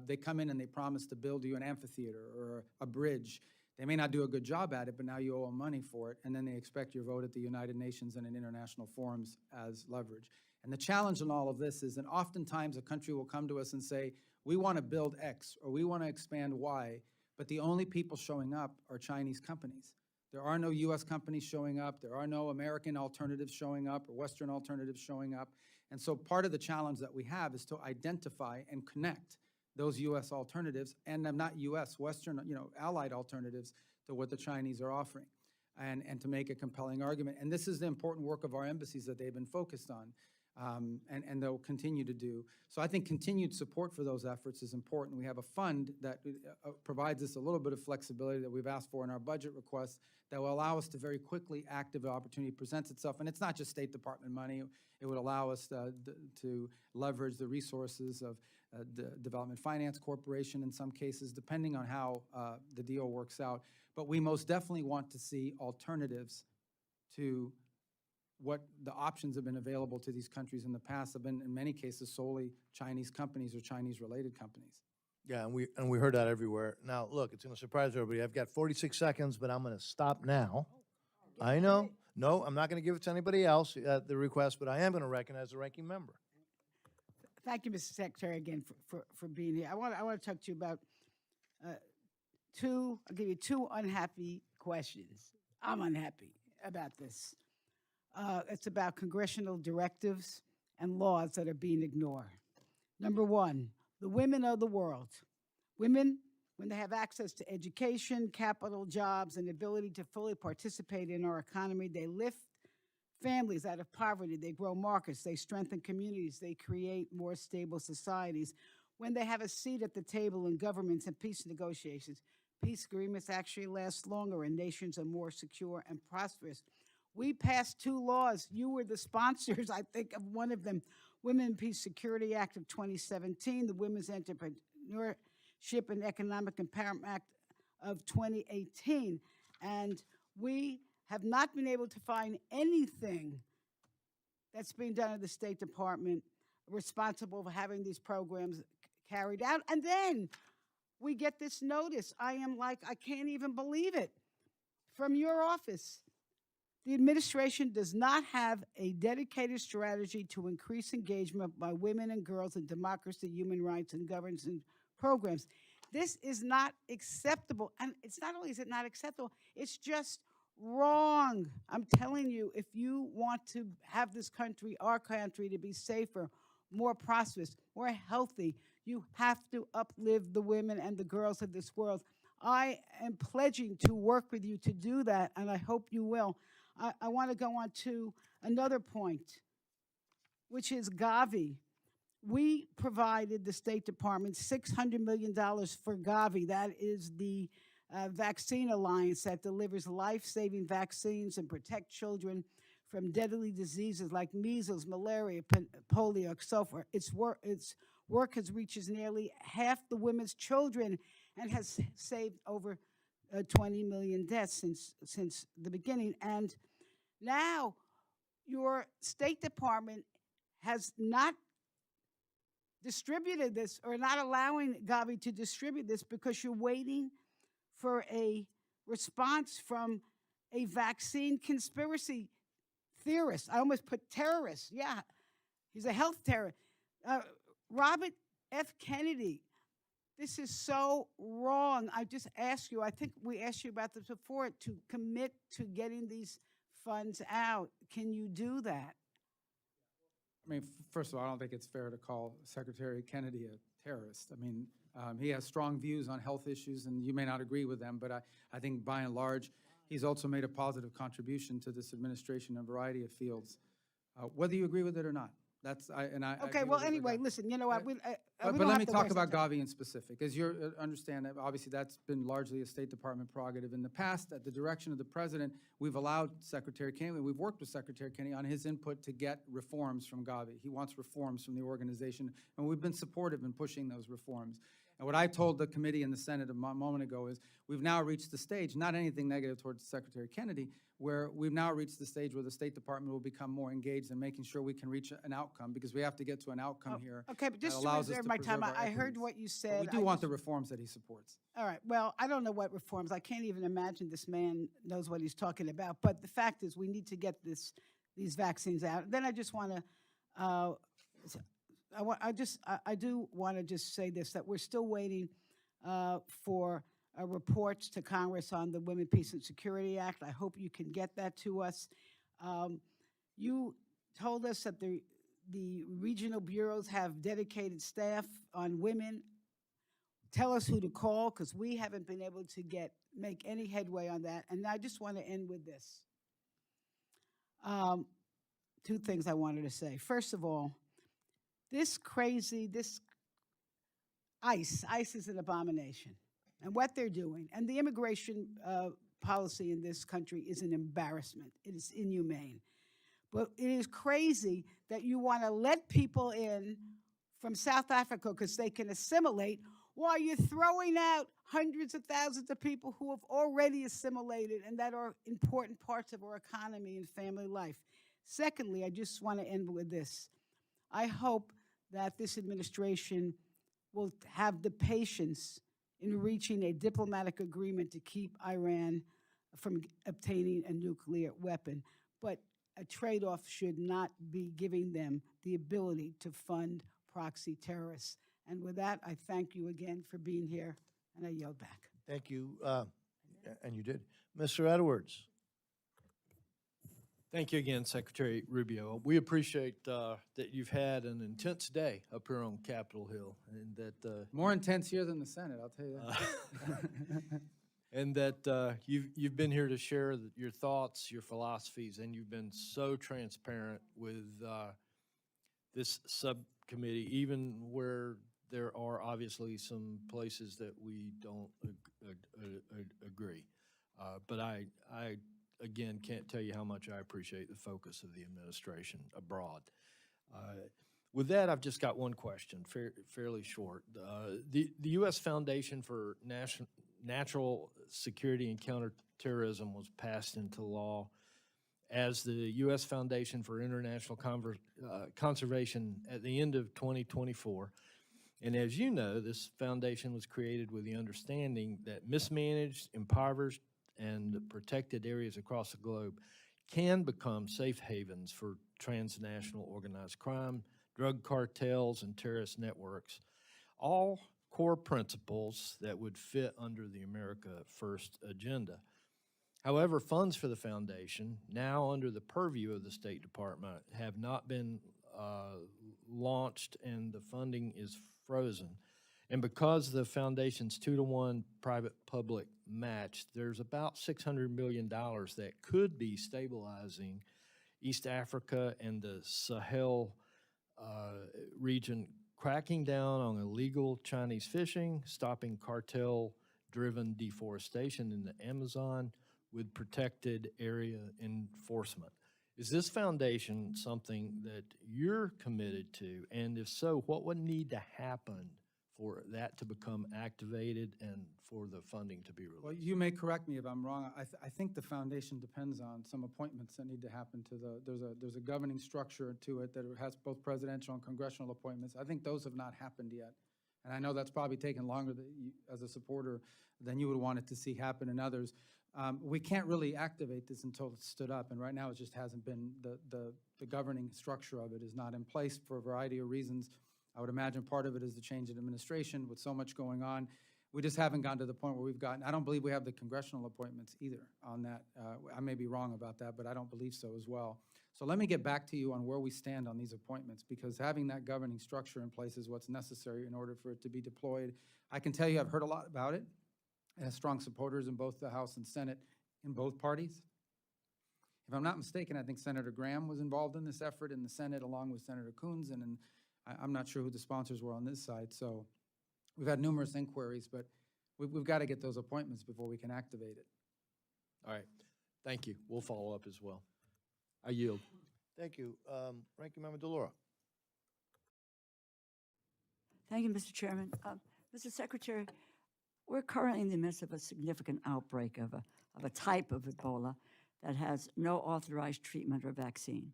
they come in and they promise to build you an amphitheater or a bridge. They may not do a good job at it, but now you owe them money for it, and then they expect your vote at the United Nations and in international forums as leverage. And the challenge in all of this is that oftentimes a country will come to us and say, we want to build X or we want to expand Y, but the only people showing up are Chinese companies. There are no US companies showing up. There are no American alternatives showing up or Western alternatives showing up. And so part of the challenge that we have is to identify and connect those US alternatives and not US, Western, allied alternatives to what the Chinese are offering and to make a compelling argument. And this is the important work of our embassies that they've been focused on. And they'll continue to do. So I think continued support for those efforts is important. We have a fund that provides us a little bit of flexibility that we've asked for in our budget request that will allow us to very quickly act if an opportunity presents itself. And it's not just State Department money. It would allow us to leverage the resources of the Development Finance Corporation in some cases, depending on how the deal works out. But we most definitely want to see alternatives to what the options have been available to these countries in the past have been, in many cases, solely Chinese companies or Chinese-related companies. Yeah, and we heard that everywhere. Now, look, it's going to surprise everybody. I've got 46 seconds, but I'm going to stop now. I know. No, I'm not going to give it to anybody else at the request, but I am going to recognize the ranking member. Thank you, Mr. Secretary, again for being here. I want to talk to you about I'll give you two unhappy questions. I'm unhappy about this. It's about congressional directives and laws that are being ignored. Number one, the women of the world. Women, when they have access to education, capital, jobs, and ability to fully participate in our economy, they lift families out of poverty, they grow markets, they strengthen communities, they create more stable societies. When they have a seat at the table in governments and peace negotiations, peace agreements actually last longer and nations are more secure and prosperous. We passed two laws. You were the sponsors, I think, of one of them, Women and Peace Security Act of 2017, the Women's Entrepreneurship and Economic Empowerment Act of 2018. And we have not been able to find anything that's being done at the State Department responsible for having these programs carried out. And then we get this notice. I can't even believe it, from your office. The administration does not have a dedicated strategy to increase engagement by women and girls in democracy, human rights, and governance programs. This is not acceptable. And it's not only is it not acceptable, it's just wrong. I'm telling you, if you want to have this country, our country, to be safer, more prosperous, more healthy, you have to uplift the women and the girls of this world. I am pledging to work with you to do that, and I hope you will. I want to go on to another point, which is Gavi. We provided the State Department $600 million for Gavi. That is the vaccine alliance that delivers life-saving vaccines and protect children from deadly diseases like measles, malaria, polio, so forth. Its work has reached nearly half the women's children and has saved over 20 million deaths since the beginning. And now your State Department has not distributed this or not allowing Gavi to distribute this because you're waiting for a response from a vaccine conspiracy theorist. I almost put terrorist. Yeah, he's a health terrorist. Robert F. Kennedy. This is so wrong. I just ask you, I think we asked you about this before, to commit to getting these funds out. Can you do that? I mean, first of all, I don't think it's fair to call Secretary Kennedy a terrorist. I mean, he has strong views on health issues, and you may not agree with them, but I think by and large, he's also made a positive contribution to this administration in a variety of fields, whether you agree with it or not. That's, I Okay, agree well, with it anyway, regardless. listen, you know what? But let me talk about Gavi in specific. As you understand, that obviously that's been largely a State Department prerogative. In the past, at the direction of the President, we've allowed Secretary Kennedy, we've worked with Secretary Kennedy on his input to get reforms from Gavi. He wants reforms from the organization, and we've been supportive in pushing those reforms. And what I told the committee in the Senate a moment ago is we've now reached the stage, not anything negative towards Secretary Kennedy, where we've now reached the stage where the State Department will become more engaged in making sure we can reach an outcome, because we have to get to an outcome here. Okay, but just that to allows us reserve to my time, preserve our I heard equities. what you But said. we do want the reforms that he supports. All right, well, I don't know what reforms. I can't even imagine this man knows what he's talking about. But the fact is, we need to get these vaccines out. Then I just want to, I do want to just say this, that we're still waiting for reports to Congress on the Women, Peace, and Security Act. I hope you can get that to us. You told us that the regional bureaus have dedicated staff on women. Tell us who to call, because we haven't been able to make any headway on that. And I just want to end with this. Two things I wanted to say. First of all, this ICE is an abomination. And what they're doing, and the immigration policy in this country is an embarrassment. It is inhumane. But it is crazy that you want to let people in from South Africa because they can assimilate, while you're throwing out hundreds of thousands of people who have already assimilated and that are important parts of our economy and family life. Secondly, I just want to end with this. I hope that this administration will have the patience in reaching a diplomatic agreement to keep Iran from obtaining a nuclear weapon. But a trade-off should not be giving them the ability to fund proxy terrorists. And with that, I thank you again for being here, and I yield back. Thank you, and you did. Mr. Edwards. Thank you again, Secretary Rubio. We appreciate that you've had an intense day up here on Capitol Hill, and that More intense here than the Senate, I'll tell you that. and that you've been here to share your thoughts, your philosophies, and you've been so transparent with this subcommittee, even where there are obviously some places that we don't agree. But I again can't tell you how much I appreciate the focus of the administration abroad. With that, I've just got one question, fairly short. The U.S. Foundation for Natural Security and Counterterrorism was passed into law as the U.S. Foundation for International Conservation at the end of 2024. And as you know, this foundation was created with the understanding that mismanaged, impoverished, and protected areas across the globe can become safe havens for transnational organized crime, drug cartels, and terrorist networks, all core principles that would fit under the America First agenda. However, funds for the foundation, now under the purview of the State Department, have not been launched, and the funding is frozen. And because the foundation's 2-to-1 private-public match, there's about $600 million that could be stabilizing East Africa and the Sahel region, cracking down on illegal Chinese fishing, stopping cartel-driven deforestation in the Amazon with protected area enforcement. Is this foundation something that you're committed to? And if so, what would need to happen for that to become activated and for the funding to be Well, released? you may correct me if I'm wrong. I think the foundation depends on some appointments that need to happen to there's a governing structure to it that has both presidential and congressional appointments. I think those have not happened yet. And I know that's probably taken longer as a supporter than you would want it to see happen in others. We can't really activate this until it's stood up, and right now it just hasn't been, the governing structure of it is not in place for a variety of reasons. I would imagine part of it is the change in administration with so much going on. We just haven't gotten to the point where we've gotten, I don't believe we have the congressional appointments either on that. I may be wrong about that, but I don't believe so as well. So let me get back to you on where we stand on these appointments, because having that governing structure in place is what's necessary in order for it to be deployed. I can tell you I've heard a lot about it, and has strong supporters in both the House and Senate in both parties. If I'm not mistaken, I think Senator Graham was involved in this effort in the Senate along with Senator Coons, and I'm not sure who the sponsors were on this side. So we've had numerous inquiries, but we've got to get those appointments before we can activate it. All right, thank you. We'll follow up as well. I yield. Thank you. Ranking Member Delora. Thank you, Mr. Chairman. Mr. Secretary, we're currently in the midst of a significant outbreak of a type of Ebola that has no authorized treatment or vaccine.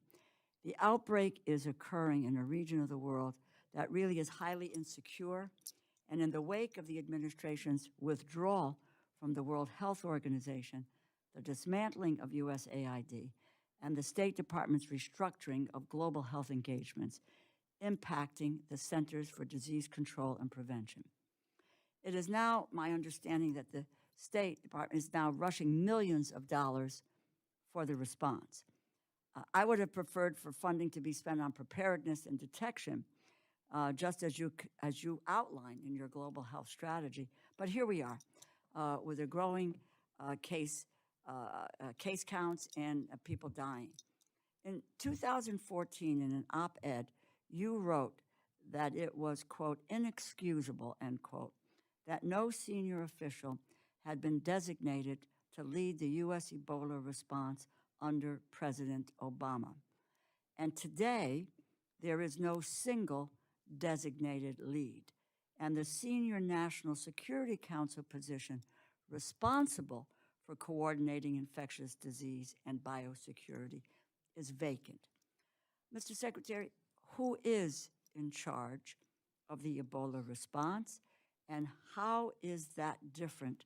The outbreak is occurring in a region of the world that really is highly insecure, and in the wake of the administration's withdrawal from the World Health Organization, the dismantling of USAID, and the State Department's restructuring of global health engagements, impacting the Centers for Disease Control and Prevention. It is now my understanding that the State Department is now rushing millions of dollars for the response. I would have preferred for funding to be spent on preparedness and detection, just as you outlined in your global health strategy. But here we are, with a growing case counts and people dying. In 2014, in an op-ed, you wrote that it was, quote, inexcusable, end quote, that no senior official had been designated to lead the U.S. Ebola response under President Obama. And today, there is no single designated lead. And the senior National Security Council position responsible for coordinating infectious disease and biosecurity is vacant. Mr. Secretary, who is in charge of the Ebola response, and how is that different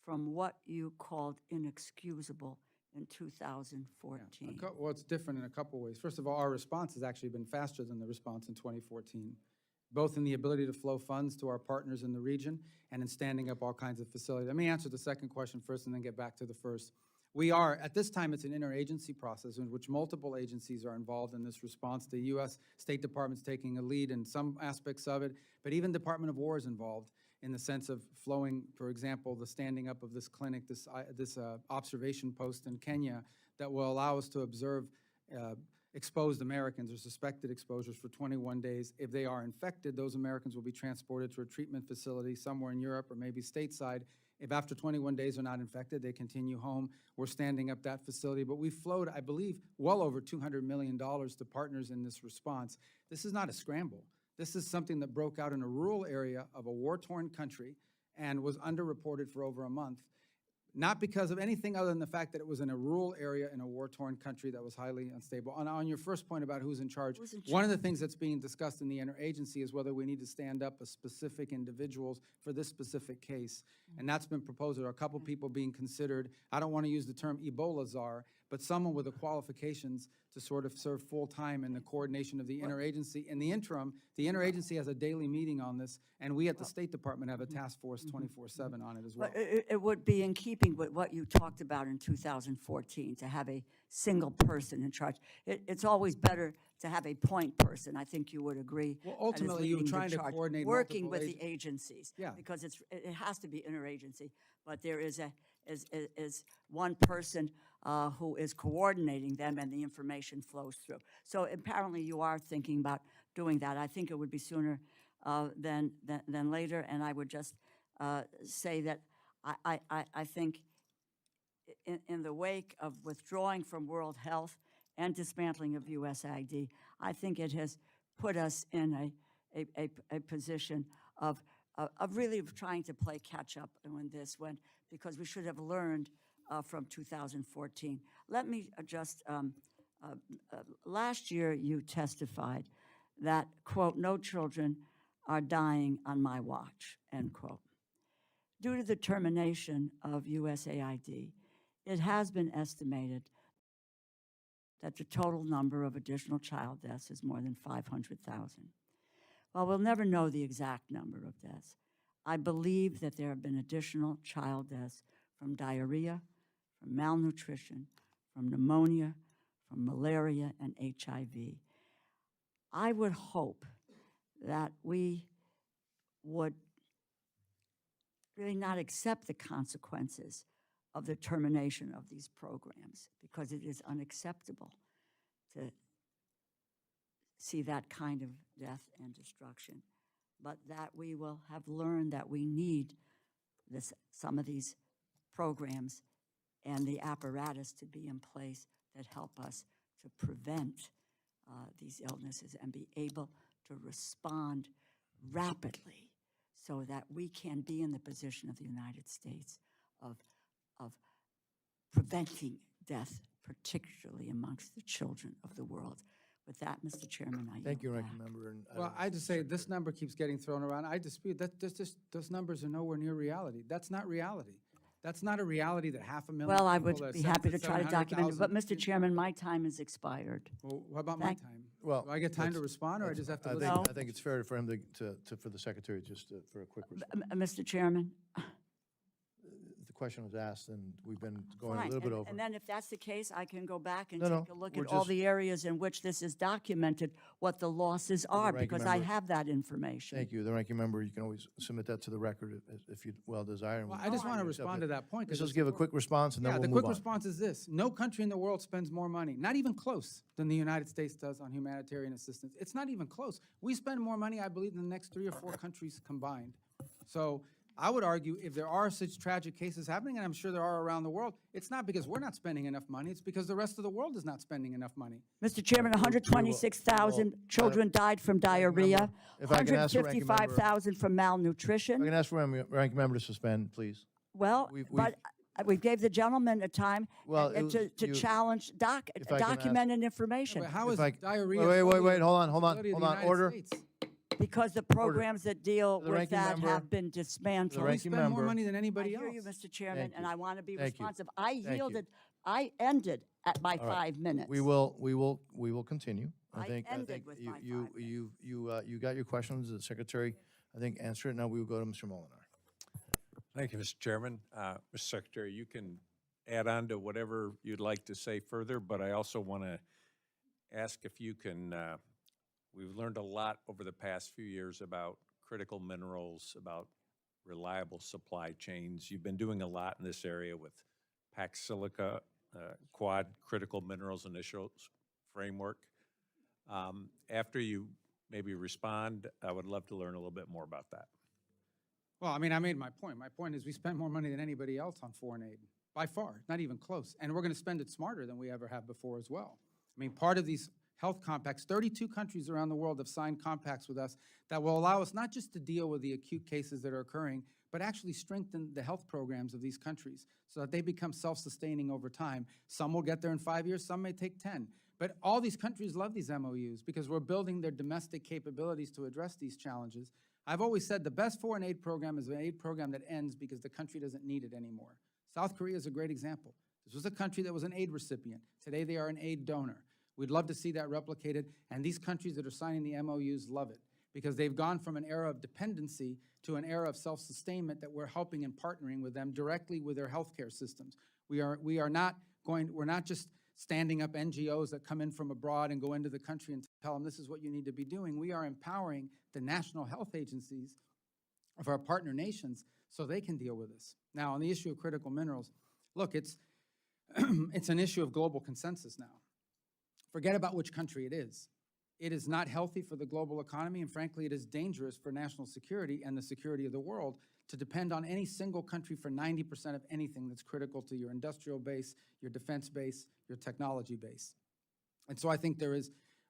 from what you called inexcusable in 2014? Well, it's different in a couple ways. First of all, our response has actually been faster than the response in 2014, both in the ability to flow funds to our partners in the region and in standing up all kinds of facilities. Let me answer the second question first and then get back to the first. We are, at this time, it's an interagency process in which multiple agencies are involved in this response. The U.S. State Department's taking a lead in some aspects of it, but even Department of War is involved in the sense of flowing, for example, the standing up of this clinic, this observation post in Kenya that will allow us to observe exposed Americans or suspected exposures for 21 days. If they are infected, those Americans will be transported to a treatment facility somewhere in Europe or maybe stateside. If after 21 days they're not infected, they continue home. We're standing up that facility. But we flowed, I believe, well over $200 million to partners in this response. This is not a scramble. This is something that broke out in a rural area of a war-torn country and was underreported for over a month. Not because of anything other than the fact that it was in a rural area in a war-torn country that was highly unstable. On your first point about who's in charge, one of the things that's being discussed in the interagency is whether we need to stand up a specific individuals for this specific case. And that's been proposed. There are a couple people being considered. I don't want to use the term Ebola czar, but someone with the qualifications to sort of serve full-time in the coordination of the interagency. In the interim, the interagency has a daily meeting on this, and we at the State Department have a task force 24/7 on it as well. But it would be in keeping with what you talked about in 2014, to have a single person in charge. It's always better to have a point person. I think you would agree. Well, that is ultimately, you were leading the trying to charge, coordinate working multiple with the agencies. Yeah. Because it has to be interagency, but there is one person who is coordinating them, and the information flows through. So apparently you are thinking about doing that. I think it would be sooner than later, and I would just say that I think in the wake of withdrawing from World Health and dismantling of USAID, I think it has put us in a position of really trying to play catch up in this one, because we should have learned from 2014. Let me just, last year you testified that, quote, "No children are dying on my watch," end quote. Due to the termination of USAID, it has been estimated that the total number of additional child deaths is more than 500,000. While we'll never know the exact number of deaths, I believe that there have been additional child deaths from diarrhea, from malnutrition, from pneumonia, from malaria, and HIV. I would hope that we would really not accept the consequences of the termination of these programs, because it is unacceptable to see that kind of death and destruction, but that we will have learned that we need some of these programs and the apparatus to be in place that help us to prevent these illnesses and be able to respond rapidly, so that we can be in the position of the United States of preventing death, particularly amongst the children of the world. With that, Mr. Chairman, I Thank you, yield Ranking back. Member. And Well, I just say this number keeps getting thrown around. I dispute that. Those numbers are nowhere near reality. That's not reality. That's not a reality that 500,000 Well, I people, would that be happy to try to document it, but 700,000 Mr. Chairman, my time has expired. Well, what about my Thank- time? Well, Do I get time to that's- respond, or I just have to I listen? think, No. I think it's fair for him for the Secretary just for a quick response. Mr. Chairman? The question was asked, and we've been going a Fine, little bit and- over. And then if that's the case, I can go back and No, no, take a look we're at all just- the areas in which this is documented, what the losses are, ranking because I member- have that information. Thank you. The Ranking Member, you can always submit that to the record if you well desire. and Well, we- I just No, want I to accept respond it. to that point. 'cause Let's just it's give a important. quick response, and then Yeah, we'll the move quick on. response is this. No country in the world spends more money, not even close, than the United States does on humanitarian assistance. It's not even close. We spend more money, I believe, than the next 3 or 4 countries combined. So I would argue if there are such tragic cases happening, and I'm sure there are around the world, it's not because we're not spending enough money, it's because the rest of the world is not spending enough money. Mr. Chairman, we will- 126,000 children died from diarrhea, if I can ask the ranking member- 155,000 from I can malnutrition. ask for Ranking Member to suspend, please. Well, we've- but we gave the gentleman a time Well, and it was- to you- challenge if I can ask- documented information, But how If is I- diarrhea? wait, solely wait, the hold on, responsibility of the hold on, United order. States? because the programs that deal The with ranking that member- have been dismantled. We ranking spend more member- money than I anybody hear else. you, Mr. Chairman, Thank and you. I want to be Thank you. responsive. I Thank you. yielded, I ended at my All right. 5 minutes. We will continue. I ended with my 5 minutes. You got your questions, the Secretary, I think, answered it. Now we will go to Mr. Molinar. Thank you, Mr. Chairman. Mr. Secretary, you can add on to whatever you'd like to say further, but I also want to ask if you can, we've learned a lot over the past few years about critical minerals, about reliable supply chains. You've been doing a lot in this area with Pax Silica, Quad Critical Minerals Initials Framework. After you maybe respond, I would love to learn a little bit more about that. Well, I mean, I made my point. My point is we spend more money than anybody else on foreign aid, by far, not even close. And we're going to spend it smarter than we ever have before as well. I mean, part of these health compacts, 32 countries around the world have signed compacts with us that will allow us not just to deal with the acute cases that are occurring, but actually strengthen the health programs of these countries so that they become self-sustaining over time. Some will get there in 5 years, some may take 10. But all these countries love these MOUs because we're building their domestic capabilities to address these challenges. I've always said the best foreign aid program is an aid program that ends because the country doesn't need it anymore. South Korea is a great example. This was a country that was an aid recipient. Today they are an aid donor. We'd love to see that replicated, and these countries that are signing the MOUs love it because they've gone from an era of dependency to an era of self-sustainment that we're helping and partnering with them directly with their healthcare systems. We're not just standing up NGOs that come in from abroad and go into the country and tell them this is what you need to be doing. We are empowering the national health agencies of our partner nations so they can deal with this. Now, on the issue of critical minerals, look, it's an issue of global consensus now. Forget about which country it is. It is not healthy for the global economy, and frankly, it is dangerous for national security and the security of the world to depend on any single country for 90% of anything that's critical to your industrial base, your defense base, your technology base. And so I think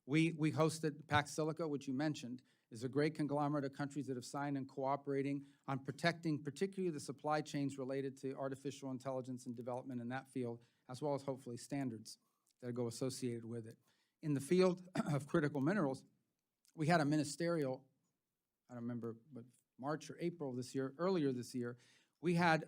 we hosted Pax Silica, which you mentioned, There's a great conglomerate of countries that have signed and cooperating on protecting particularly the supply chains related to artificial intelligence and development in that field, as well as hopefully standards that go associated with it. In the field of critical minerals, we had a ministerial, I don't remember, but March or April this year, earlier this year, we had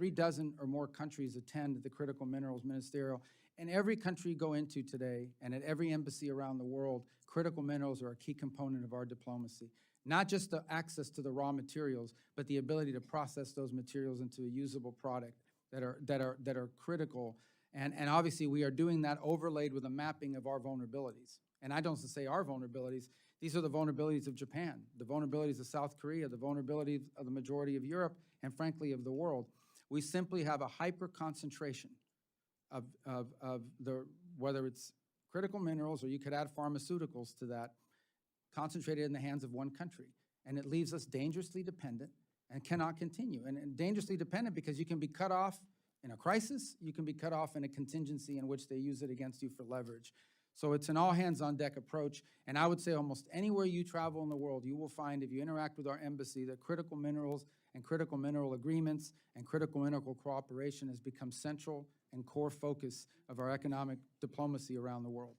36 or more countries attend the critical minerals ministerial. And every country you go into today, and at every embassy around the world, critical minerals are a key component of our diplomacy. Not just the access to the raw materials, but the ability to process those materials into a usable product that are critical. And obviously, we are doing that overlaid with a mapping of our vulnerabilities. And I don't say our vulnerabilities. These are the vulnerabilities of Japan, the vulnerabilities of South Korea, the vulnerabilities of the majority of Europe, and frankly, of the world. We simply have a hyper-concentration of whether it's critical minerals or you could add pharmaceuticals to that, concentrated in the hands of one country. And it leaves us dangerously dependent and cannot continue. And dangerously dependent because you can be cut off in a crisis, you can be cut off in a contingency in which they use it against you for leverage. So it's an all-hands-on-deck approach, and I would say almost anywhere you travel in the world, you will find, if you interact with our embassy, that critical minerals and critical mineral agreements and critical mineral cooperation has become central and core focus of our economic diplomacy around the world.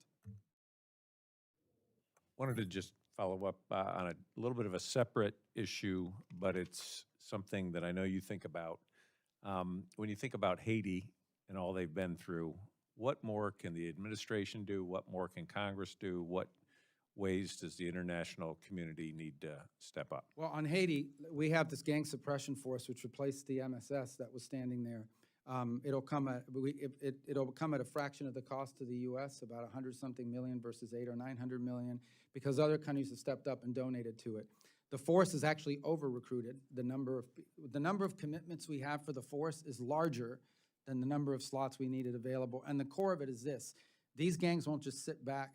Wanted to just follow up on a little bit of a separate issue, but it's something that I know you think about. When you think about Haiti and all they've been through, what more can the administration do? What more can Congress do? What ways does the international community need to step up? Well, on Haiti, we have this gang suppression force which replaced the MSS that was standing there. It'll come at a fraction of the cost to the U.S., about 100-something million versus 800 or 900 million, because other countries have stepped up and donated to it. The force is actually over-recruited. The number of commitments we have for the force is larger than the number of slots we needed available. And the core of it is this. These gangs won't just sit back,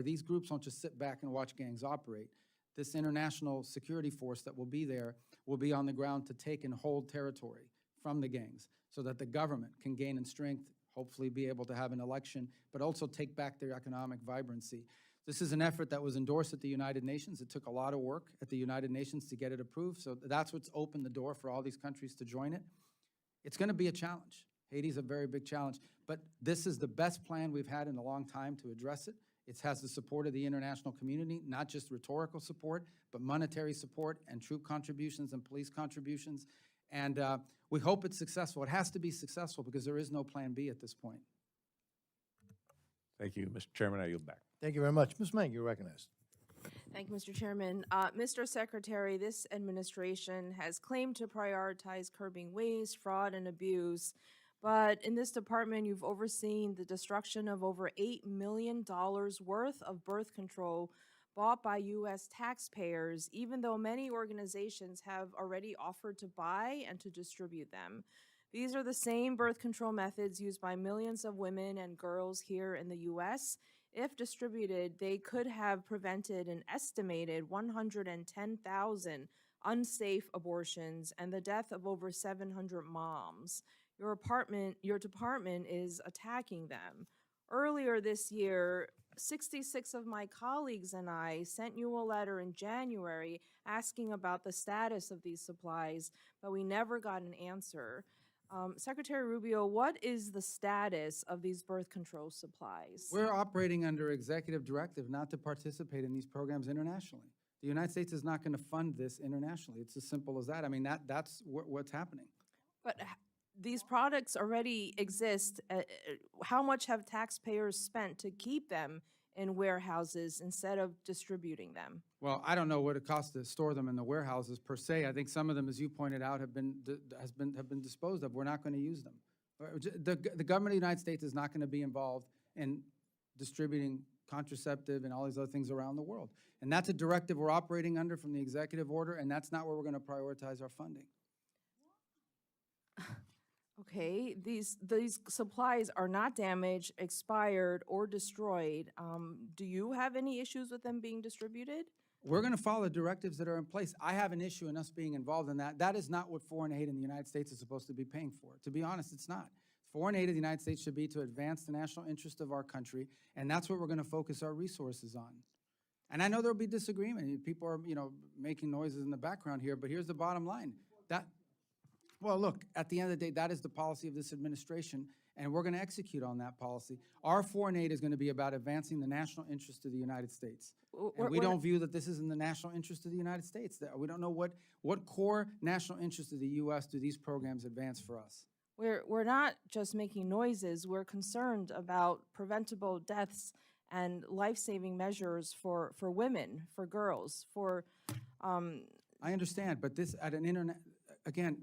these groups won't just sit back and watch gangs operate. This international security force that will be there will be on the ground to take and hold territory from the gangs so that the government can gain in strength, hopefully be able to have an election, but also take back their economic vibrancy. This is an effort that was endorsed at the United Nations. It took a lot of work at the United Nations to get it approved, so that's what's opened the door for all these countries to join it. It's going to be a challenge. Haiti's a very big challenge, but this is the best plan we've had in a long time to address it. It has the support of the international community, not just rhetorical support, but monetary support and troop contributions and police contributions. And we hope it's successful. It has to be successful because there is no plan B at this point. Thank you, Mr. Chairman. I yield back. Thank you very much. Ms. Mang, you're recognized. Thank you, Mr. Chairman. Mr. Secretary, this administration has claimed to prioritize curbing waste, fraud, and abuse. But in this department, you've overseen the destruction of over $8 million worth of birth control bought by U.S. taxpayers, even though many organizations have already offered to buy and to distribute them. These are the same birth control methods used by millions of women and girls here in the U.S. If distributed, they could have prevented an estimated 110,000 unsafe abortions and the death of over 700 moms. Your department is attacking them. Earlier this year, 66 of my colleagues and I sent you a letter in January asking about the status of these supplies, but we never got an answer. Secretary Rubio, what is the status of these birth control supplies? We're operating under executive directive not to participate in these programs internationally. The United States is not going to fund this internationally. It's as simple as that. I mean, that's what's happening. But these products already exist. How much have taxpayers spent to keep them in warehouses instead of distributing them? Well, I don't know what it costs to store them in the warehouses per se. I think some of them, as you pointed out, have been disposed of. We're not going to use them. The government of the United States is not going to be involved in distributing contraceptive and all these other things around the world. And that's a directive we're operating under from the executive order, and that's not where we're going to prioritize our funding. Okay, these supplies are not damaged, expired, or destroyed. Do you have any issues with them being distributed? We're going to follow the directives that are in place. I have an issue in us being involved in that. That is not what foreign aid in the United States is supposed to be paying for. To be honest, it's not. Foreign aid in the United States should be to advance the national interest of our country, and that's what we're going to focus our resources on. And I know there'll be disagreement. People are, making noises in the background here, but here's the bottom line. Well, look, at the end of the day, that is the policy of this administration, and we're going to execute on that policy. Our foreign aid is going to be about advancing the national interest of the United States. And we don't view that this is in the national interest of the United States. That we don't know what core national interest of the U.S. do these programs advance for us. We're not just making noises, we're concerned about preventable deaths and life-saving measures for women, for girls, for, I understand, but this, at an internet, again,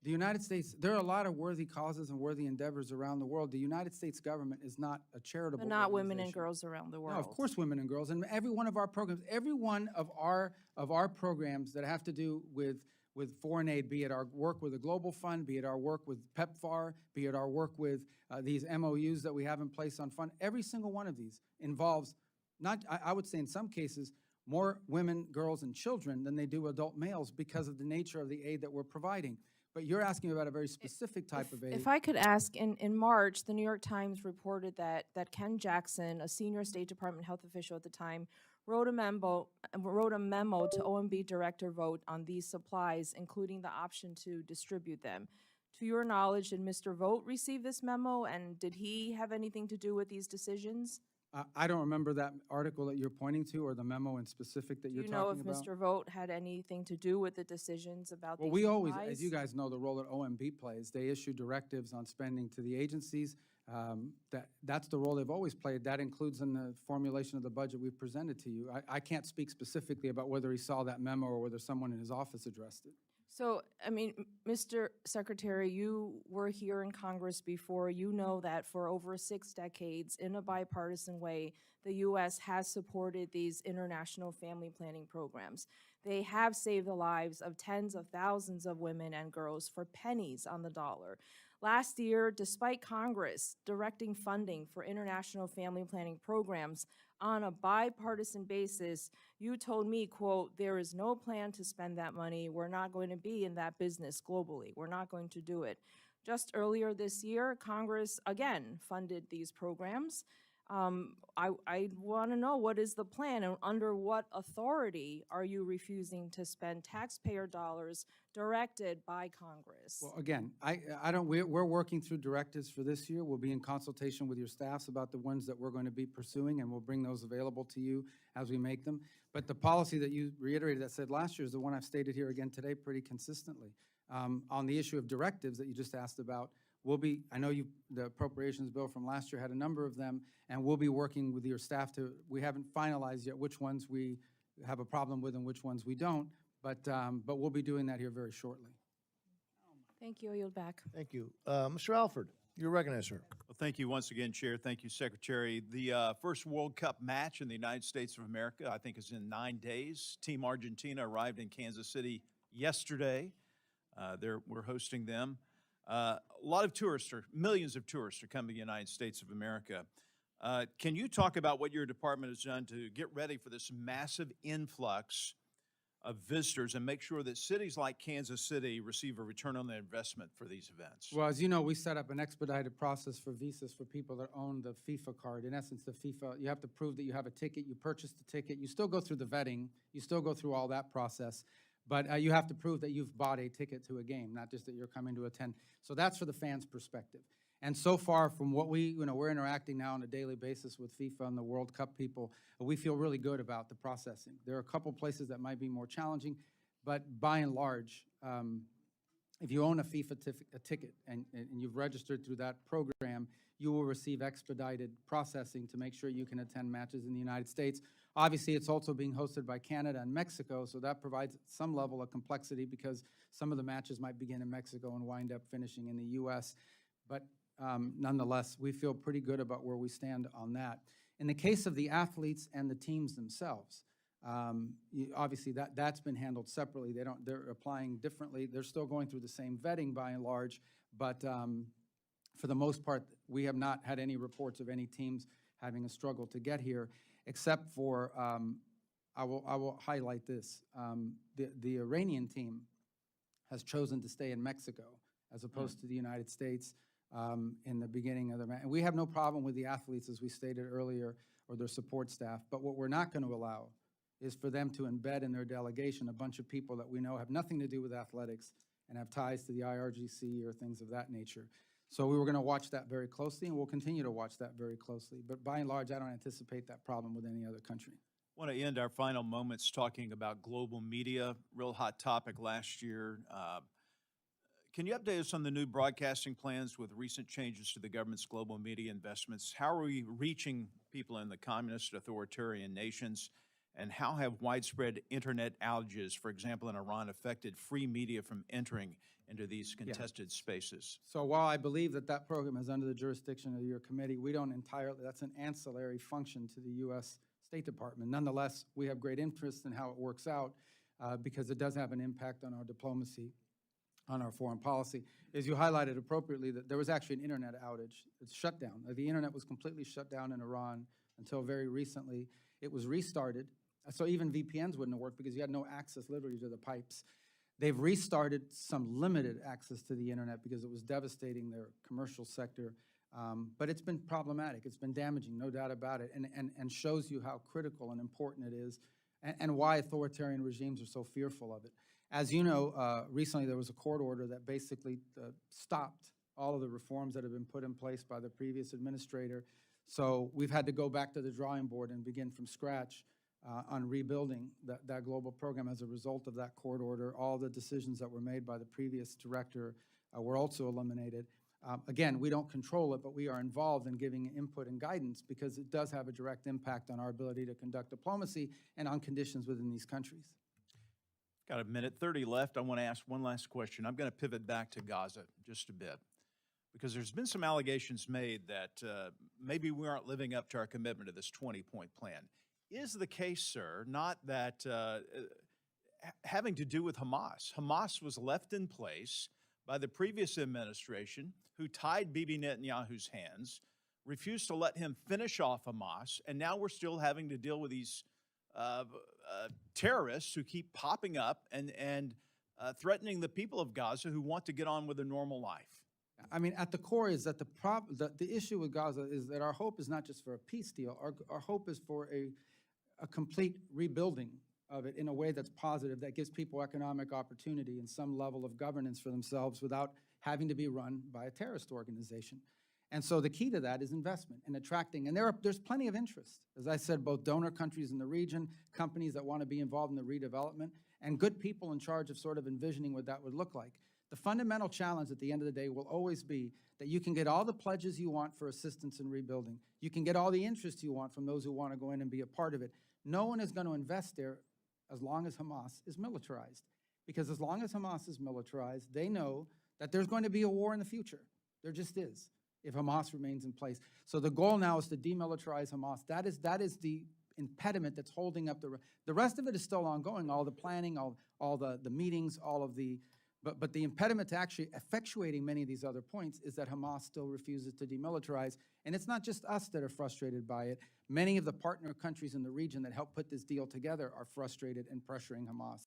the United States, there are a lot of worthy causes and worthy endeavors around the world. The United States government is not a charitable but not women and organization. girls around the world. No, of course, women and girls, and every one of our programs, every one of our programs that have to do with foreign aid, be it our work with the Global Fund, be it our work with PEPFAR, be it our work with these MOUs that we have in place on fund, every single one of these involves I would say in some cases, more women, girls, and children than they do adult males because of the nature of the aid that we're providing. But you're asking about a very specific type of aid. If I could ask, in March, the New York Times reported that Ken Jackson, a senior State Department health official at the time, wrote a memo to OMB Director Vogt on these supplies, including the option to distribute them. To your knowledge, did Mr. Vogt receive this memo, and did he have anything to do with these decisions? I don't remember that article that you're pointing to or the memo in specific that Do you're you talking know if about. Mr. Vogt had anything to do with the decisions about Well, these we always, supplies? as you guys know, the role that OMB plays, they issue directives on spending to the agencies. That's the role they've always played. That includes in the formulation of the budget we've presented to you. I can't speak specifically about whether he saw that memo or whether someone in his office addressed it. So, I mean, Mr. Secretary, you were here in Congress before. You know that for over 6 decades, in a bipartisan way, the U.S. has supported these international family planning programs. They have saved the lives of tens of thousands of women and girls for pennies on the dollar. Last year, despite Congress directing funding for international family planning programs on a bipartisan basis, you told me, quote, "There is no plan to spend that money. We're not going to be in that business globally. We're not going to do it." Just earlier this year, Congress again funded these programs. I want to know, what is the plan, and under what authority are you refusing to spend taxpayer dollars directed by Congress? Well, again, we're working through directives for this year. We'll be in consultation with your staffs about the ones that we're going to be pursuing, and we'll bring those available to you as we make them. But the policy that you reiterated that said last year is the one I've stated here again today pretty consistently. On the issue of directives that you just asked about, I know the appropriations bill from last year had a number of them, and we'll be working with your staff we haven't finalized yet which ones we have a problem with and which ones we don't, but we'll be doing that here very shortly. Thank you. I yield back. Thank you. Mr. Alford, you're recognized, sir. Well, thank you once again, Chair. Thank you, Secretary. The first World Cup match in the United States of America, I think, is in 9 days. Team Argentina arrived in Kansas City yesterday. We're hosting them. A lot of tourists, or millions of tourists, are coming to the United States of America. Can you talk about what your department has done to get ready for this massive influx of visitors and make sure that cities like Kansas City receive a return on their investment for these events? Well, as you know, we set up an expedited process for visas for people that own the FIFA card. In essence, the FIFA, you have to prove that you have a ticket, you purchased the ticket, you still go through the vetting, you still go through all that process. But you have to prove that you've bought a ticket to a game, not just that you're coming to attend. So that's for the fans' perspective. And so far from what we're interacting now on a daily basis with FIFA and the World Cup people, we feel really good about the processing. There are a couple places that might be more challenging, but by and large, if you own a FIFA ticket and you've registered through that program, you will receive expedited processing to make sure you can attend matches in the United States. Obviously, it's also being hosted by Canada and Mexico, so that provides some level of complexity because some of the matches might begin in Mexico and wind up finishing in the U.S. But nonetheless, we feel pretty good about where we stand on that. In the case of the athletes and the teams themselves, obviously that's been handled separately. They're applying differently. They're still going through the same vetting by and large, but for the most part, we have not had any reports of any teams having a struggle to get here, except for, I will highlight this. The Iranian team has chosen to stay in Mexico as opposed to the United States. in the beginning of and we have no problem with the athletes, as we stated earlier, or their support staff. But what we're not going to allow is for them to embed in their delegation a bunch of people that we know have nothing to do with athletics and have ties to the IRGC or things of that nature. So we were going to watch that very closely, and we'll continue to watch that very closely. But by and large, I don't anticipate that problem with any other country. I want to end our final moments talking about global media, real hot topic last year. Can you update us on the new broadcasting plans with recent changes to the government's global media investments? How are we reaching people in the communist authoritarian nations? And how have widespread internet outages, for example, in Iran, affected free media from entering into these contested spaces? So while I believe that that program is under the jurisdiction of your committee, we don't entirely, that's an ancillary function to the U.S. State Department. Nonetheless, we have great interest in how it works out because it does have an impact on our diplomacy, on our foreign policy. As you highlighted appropriately, that there was actually an internet outage. It's shut down. The internet was completely shut down in Iran until very recently. It was restarted. So even VPNs wouldn't have worked because you had no access literally to the pipes. They've restarted some limited access to the internet because it was devastating their commercial sector. But it's been problematic. It's been damaging, no doubt about it, and shows you how critical and important it is and why authoritarian regimes are so fearful of it. As you know, recently there was a court order that basically stopped all of the reforms that have been put in place by the previous administrator. So we've had to go back to the drawing board and begin from scratch on rebuilding that global program as a result of that court order. All the decisions that were made by the previous director were also eliminated. Again, we don't control it, but we are involved in giving input and guidance because it does have a direct impact on our ability to conduct diplomacy and on conditions within these countries. Got a minute 30 left. I want to ask one last question. I'm going to pivot back to Gaza just a bit because there's been some allegations made that maybe we aren't living up to our commitment to this 20-point plan. Is the case, sir, not that having to do with Hamas? Hamas was left in place by the previous administration who tied Bibi Netanyahu's hands, refused to let him finish off Hamas, and now we're still having to deal with these terrorists who keep popping up and threatening the people of Gaza who want to get on with a normal life. I mean, at the core is that the issue with Gaza is that our hope is not just for a peace deal. Our hope is for a complete rebuilding of it in a way that's positive, that gives people economic opportunity and some level of governance for themselves without having to be run by a terrorist organization. And so the key to that is investment and attracting. And there's plenty of interest. As I said, both donor countries in the region, companies that want to be involved in the redevelopment, and good people in charge of sort of envisioning what that would look like. The fundamental challenge at the end of the day will always be that you can get all the pledges you want for assistance in rebuilding. You can get all the interest you want from those who want to go in and be a part of it. No one is going to invest there as long as Hamas is militarized. Because as long as Hamas is militarized, they know that there's going to be a war in the future. There just is, if Hamas remains in place. So the goal now is to demilitarize Hamas. That is the impediment that's holding up the rest of it is still ongoing, all the planning, all the meetings, all of the, but the impediment to actually effectuating many of these other points is that Hamas still refuses to demilitarize. And it's not just us that are frustrated by it. Many of the partner countries in the region that helped put this deal together are frustrated and pressuring Hamas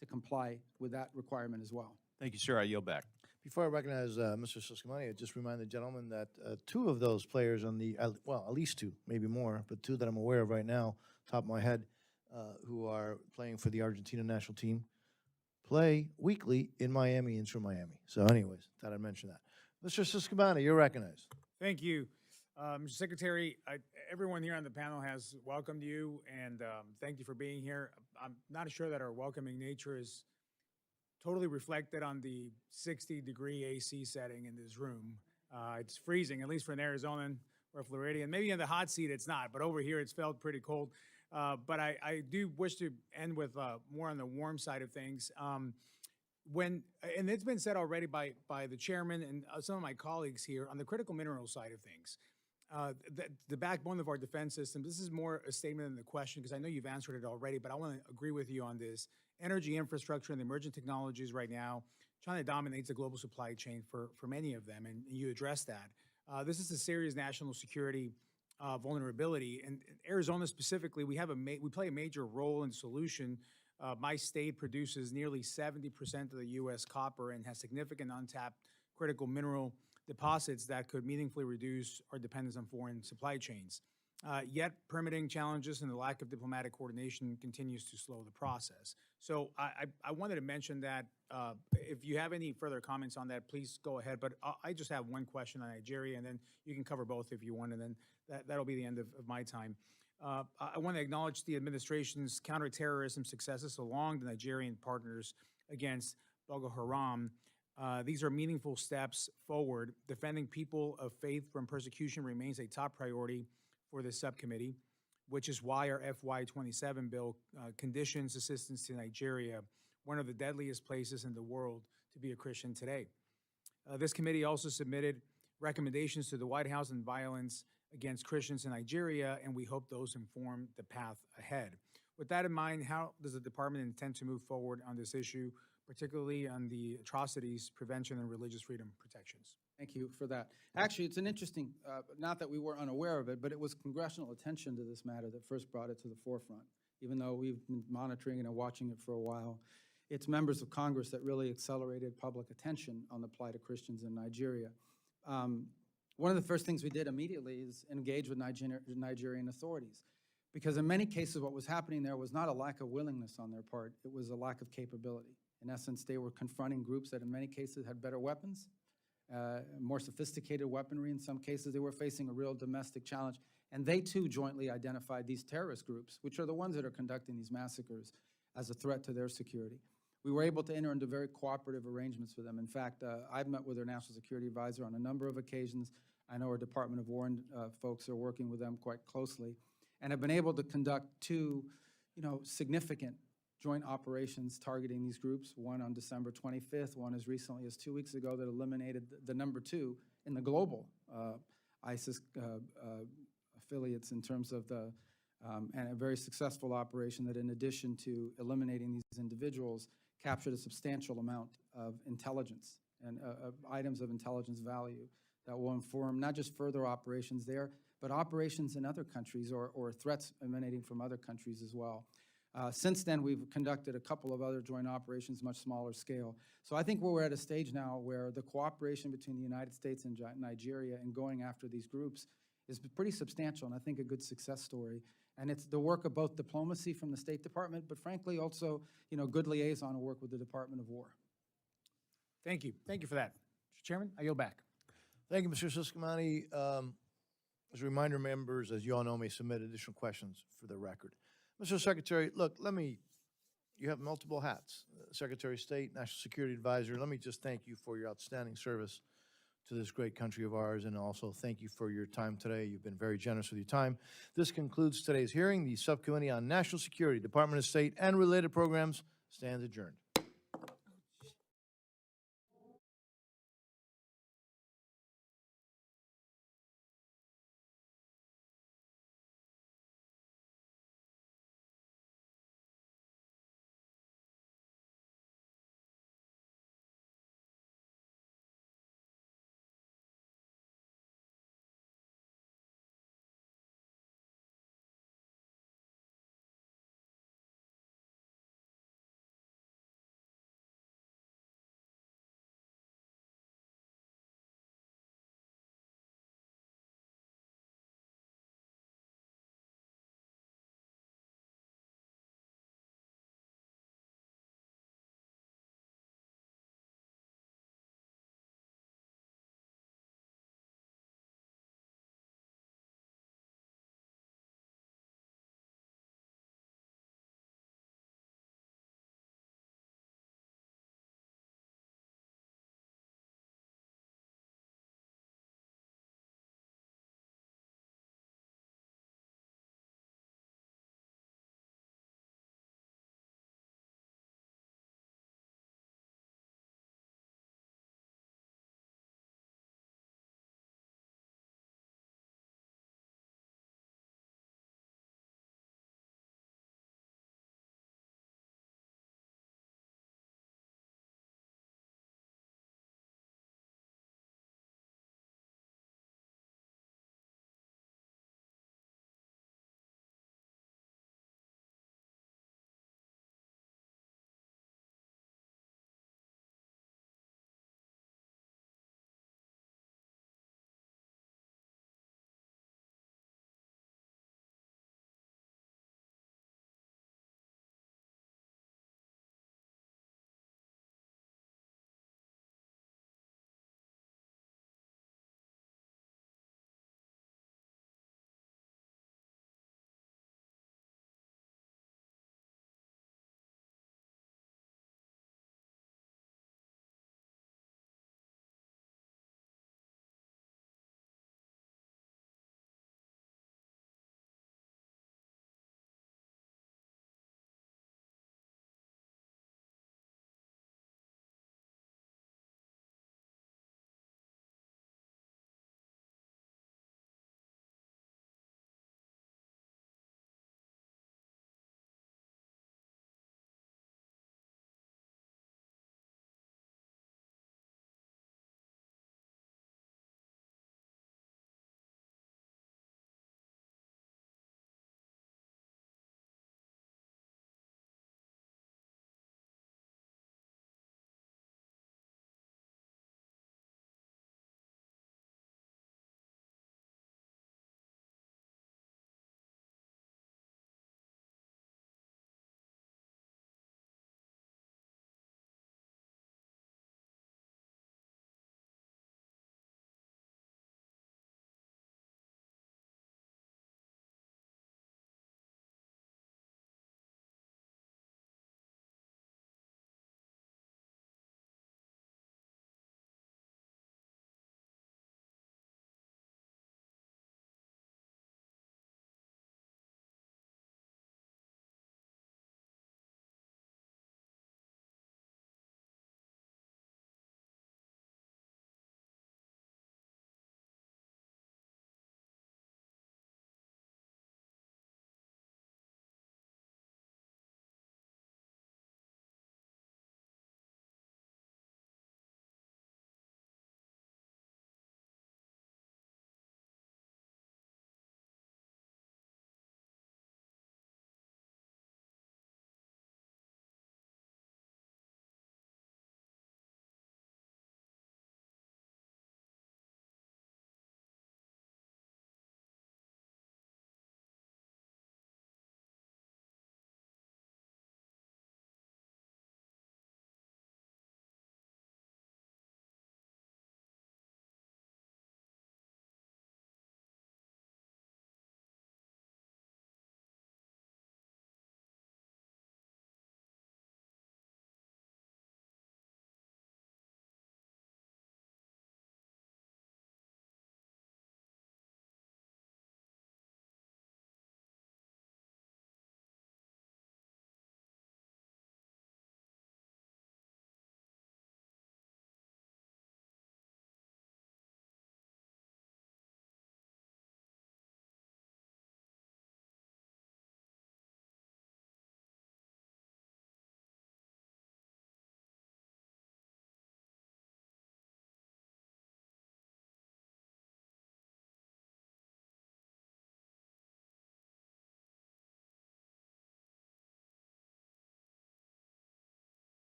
to comply with that requirement as well. Thank you, sir. I yield back. Before I recognize Mr. Siscomani, I just remind the gentleman that two of those players on the, well, at least two, maybe more, but two that I'm aware of right now, top of my head, who are playing for the Argentina national team, play weekly in Miami, Inter Miami. So anyways, thought I'd mention that. Mr. Siscomani, you're recognized. Thank you. Mr. Secretary, everyone here on the panel has welcomed you, and thank you for being here. I'm not sure that our welcoming nature is totally reflected on the 60-degree AC setting in this room. It's freezing, at least for an Arizonan or a Floridian. Maybe in the hot seat it's not, but over here it's felt pretty cold. But I do wish to end with more on the warm side of things. And it's been said already by the chairman and some of my colleagues here on the critical mineral side of things. The backbone of our defense system, this is more a statement than the question, because I know you've answered it already, but I want to agree with you on this. Energy infrastructure and the emerging technologies right now, China dominates the global supply chain for many of them, and you address that. This is a serious national security vulnerability, and Arizona specifically, we play a major role in solution. My state produces nearly 70% of the U.S. copper and has significant untapped critical mineral deposits that could meaningfully reduce our dependence on foreign supply chains. Yet permitting challenges and the lack of diplomatic coordination continues to slow the process. So I wanted to mention that if you have any further comments on that, please go ahead. But I just have one question on Nigeria, and then you can cover both if you want, and then that'll be the end of my time. I want to acknowledge the administration's counterterrorism successes along the Nigerian partners against Boko Haram. These are meaningful steps forward. Defending people of faith from persecution remains a top priority for this subcommittee, which is why our FY27 bill conditions assistance to Nigeria, one of the deadliest places in the world to be a Christian today. This committee also submitted recommendations to the White House on violence against Christians in Nigeria, and we hope those inform the path ahead. With that in mind, how does the department intend to move forward on this issue, particularly on the atrocities, prevention, and religious freedom protections? Thank you for that. Actually, it's an interesting, not that we were unaware of it, but it was congressional attention to this matter that first brought it to the forefront. Even though we've been monitoring it and watching it for a while, it's members of Congress that really accelerated public attention on the plight of Christians in Nigeria. One of the first things we did immediately is engage with Nigerian authorities, because in many cases what was happening there was not a lack of willingness on their part, it was a lack of capability. In essence, they were confronting groups that in many cases had better weapons, more sophisticated weaponry. In some cases, they were facing a real domestic challenge. And they too jointly identified these terrorist groups, which are the ones that are conducting these massacres, as a threat to their security. We were able to enter into very cooperative arrangements with them. In fact, I've met with their national security advisor on a number of occasions. I know our Department of War folks are working with them quite closely and have been able to conduct two, significant joint operations targeting these groups, one on December 25th, one as recently as 2 weeks ago that eliminated the number 2 in the global ISIS affiliates in terms of the, and a very successful operation that in addition to eliminating these individuals, captured a substantial amount of intelligence and items of intelligence value that will inform not just further operations there, but operations in other countries or threats emanating from other countries as well. Since then, we've conducted a couple of other joint operations, much smaller scale. So I think we're at a stage now where the cooperation between the United States and Nigeria in going after these groups is pretty substantial, and I think a good success story. And it's the work of both diplomacy from the State Department, but frankly also, good liaison work with the Department of War. Thank you. Thank you for that. Mr. Chairman, I yield back. Thank you, Mr. Siscomani. As a reminder, members, as you all know, may submit additional questions for the record. Mr. Secretary, look, you have multiple hats, Secretary of State, National Security Advisor. Let me just thank you for your outstanding service to this great country of ours, and also thank you for your time today. You've been very generous with your time. This concludes today's hearing. The Subcommittee on National Security, Department of State, and related programs stands adjourned.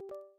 you.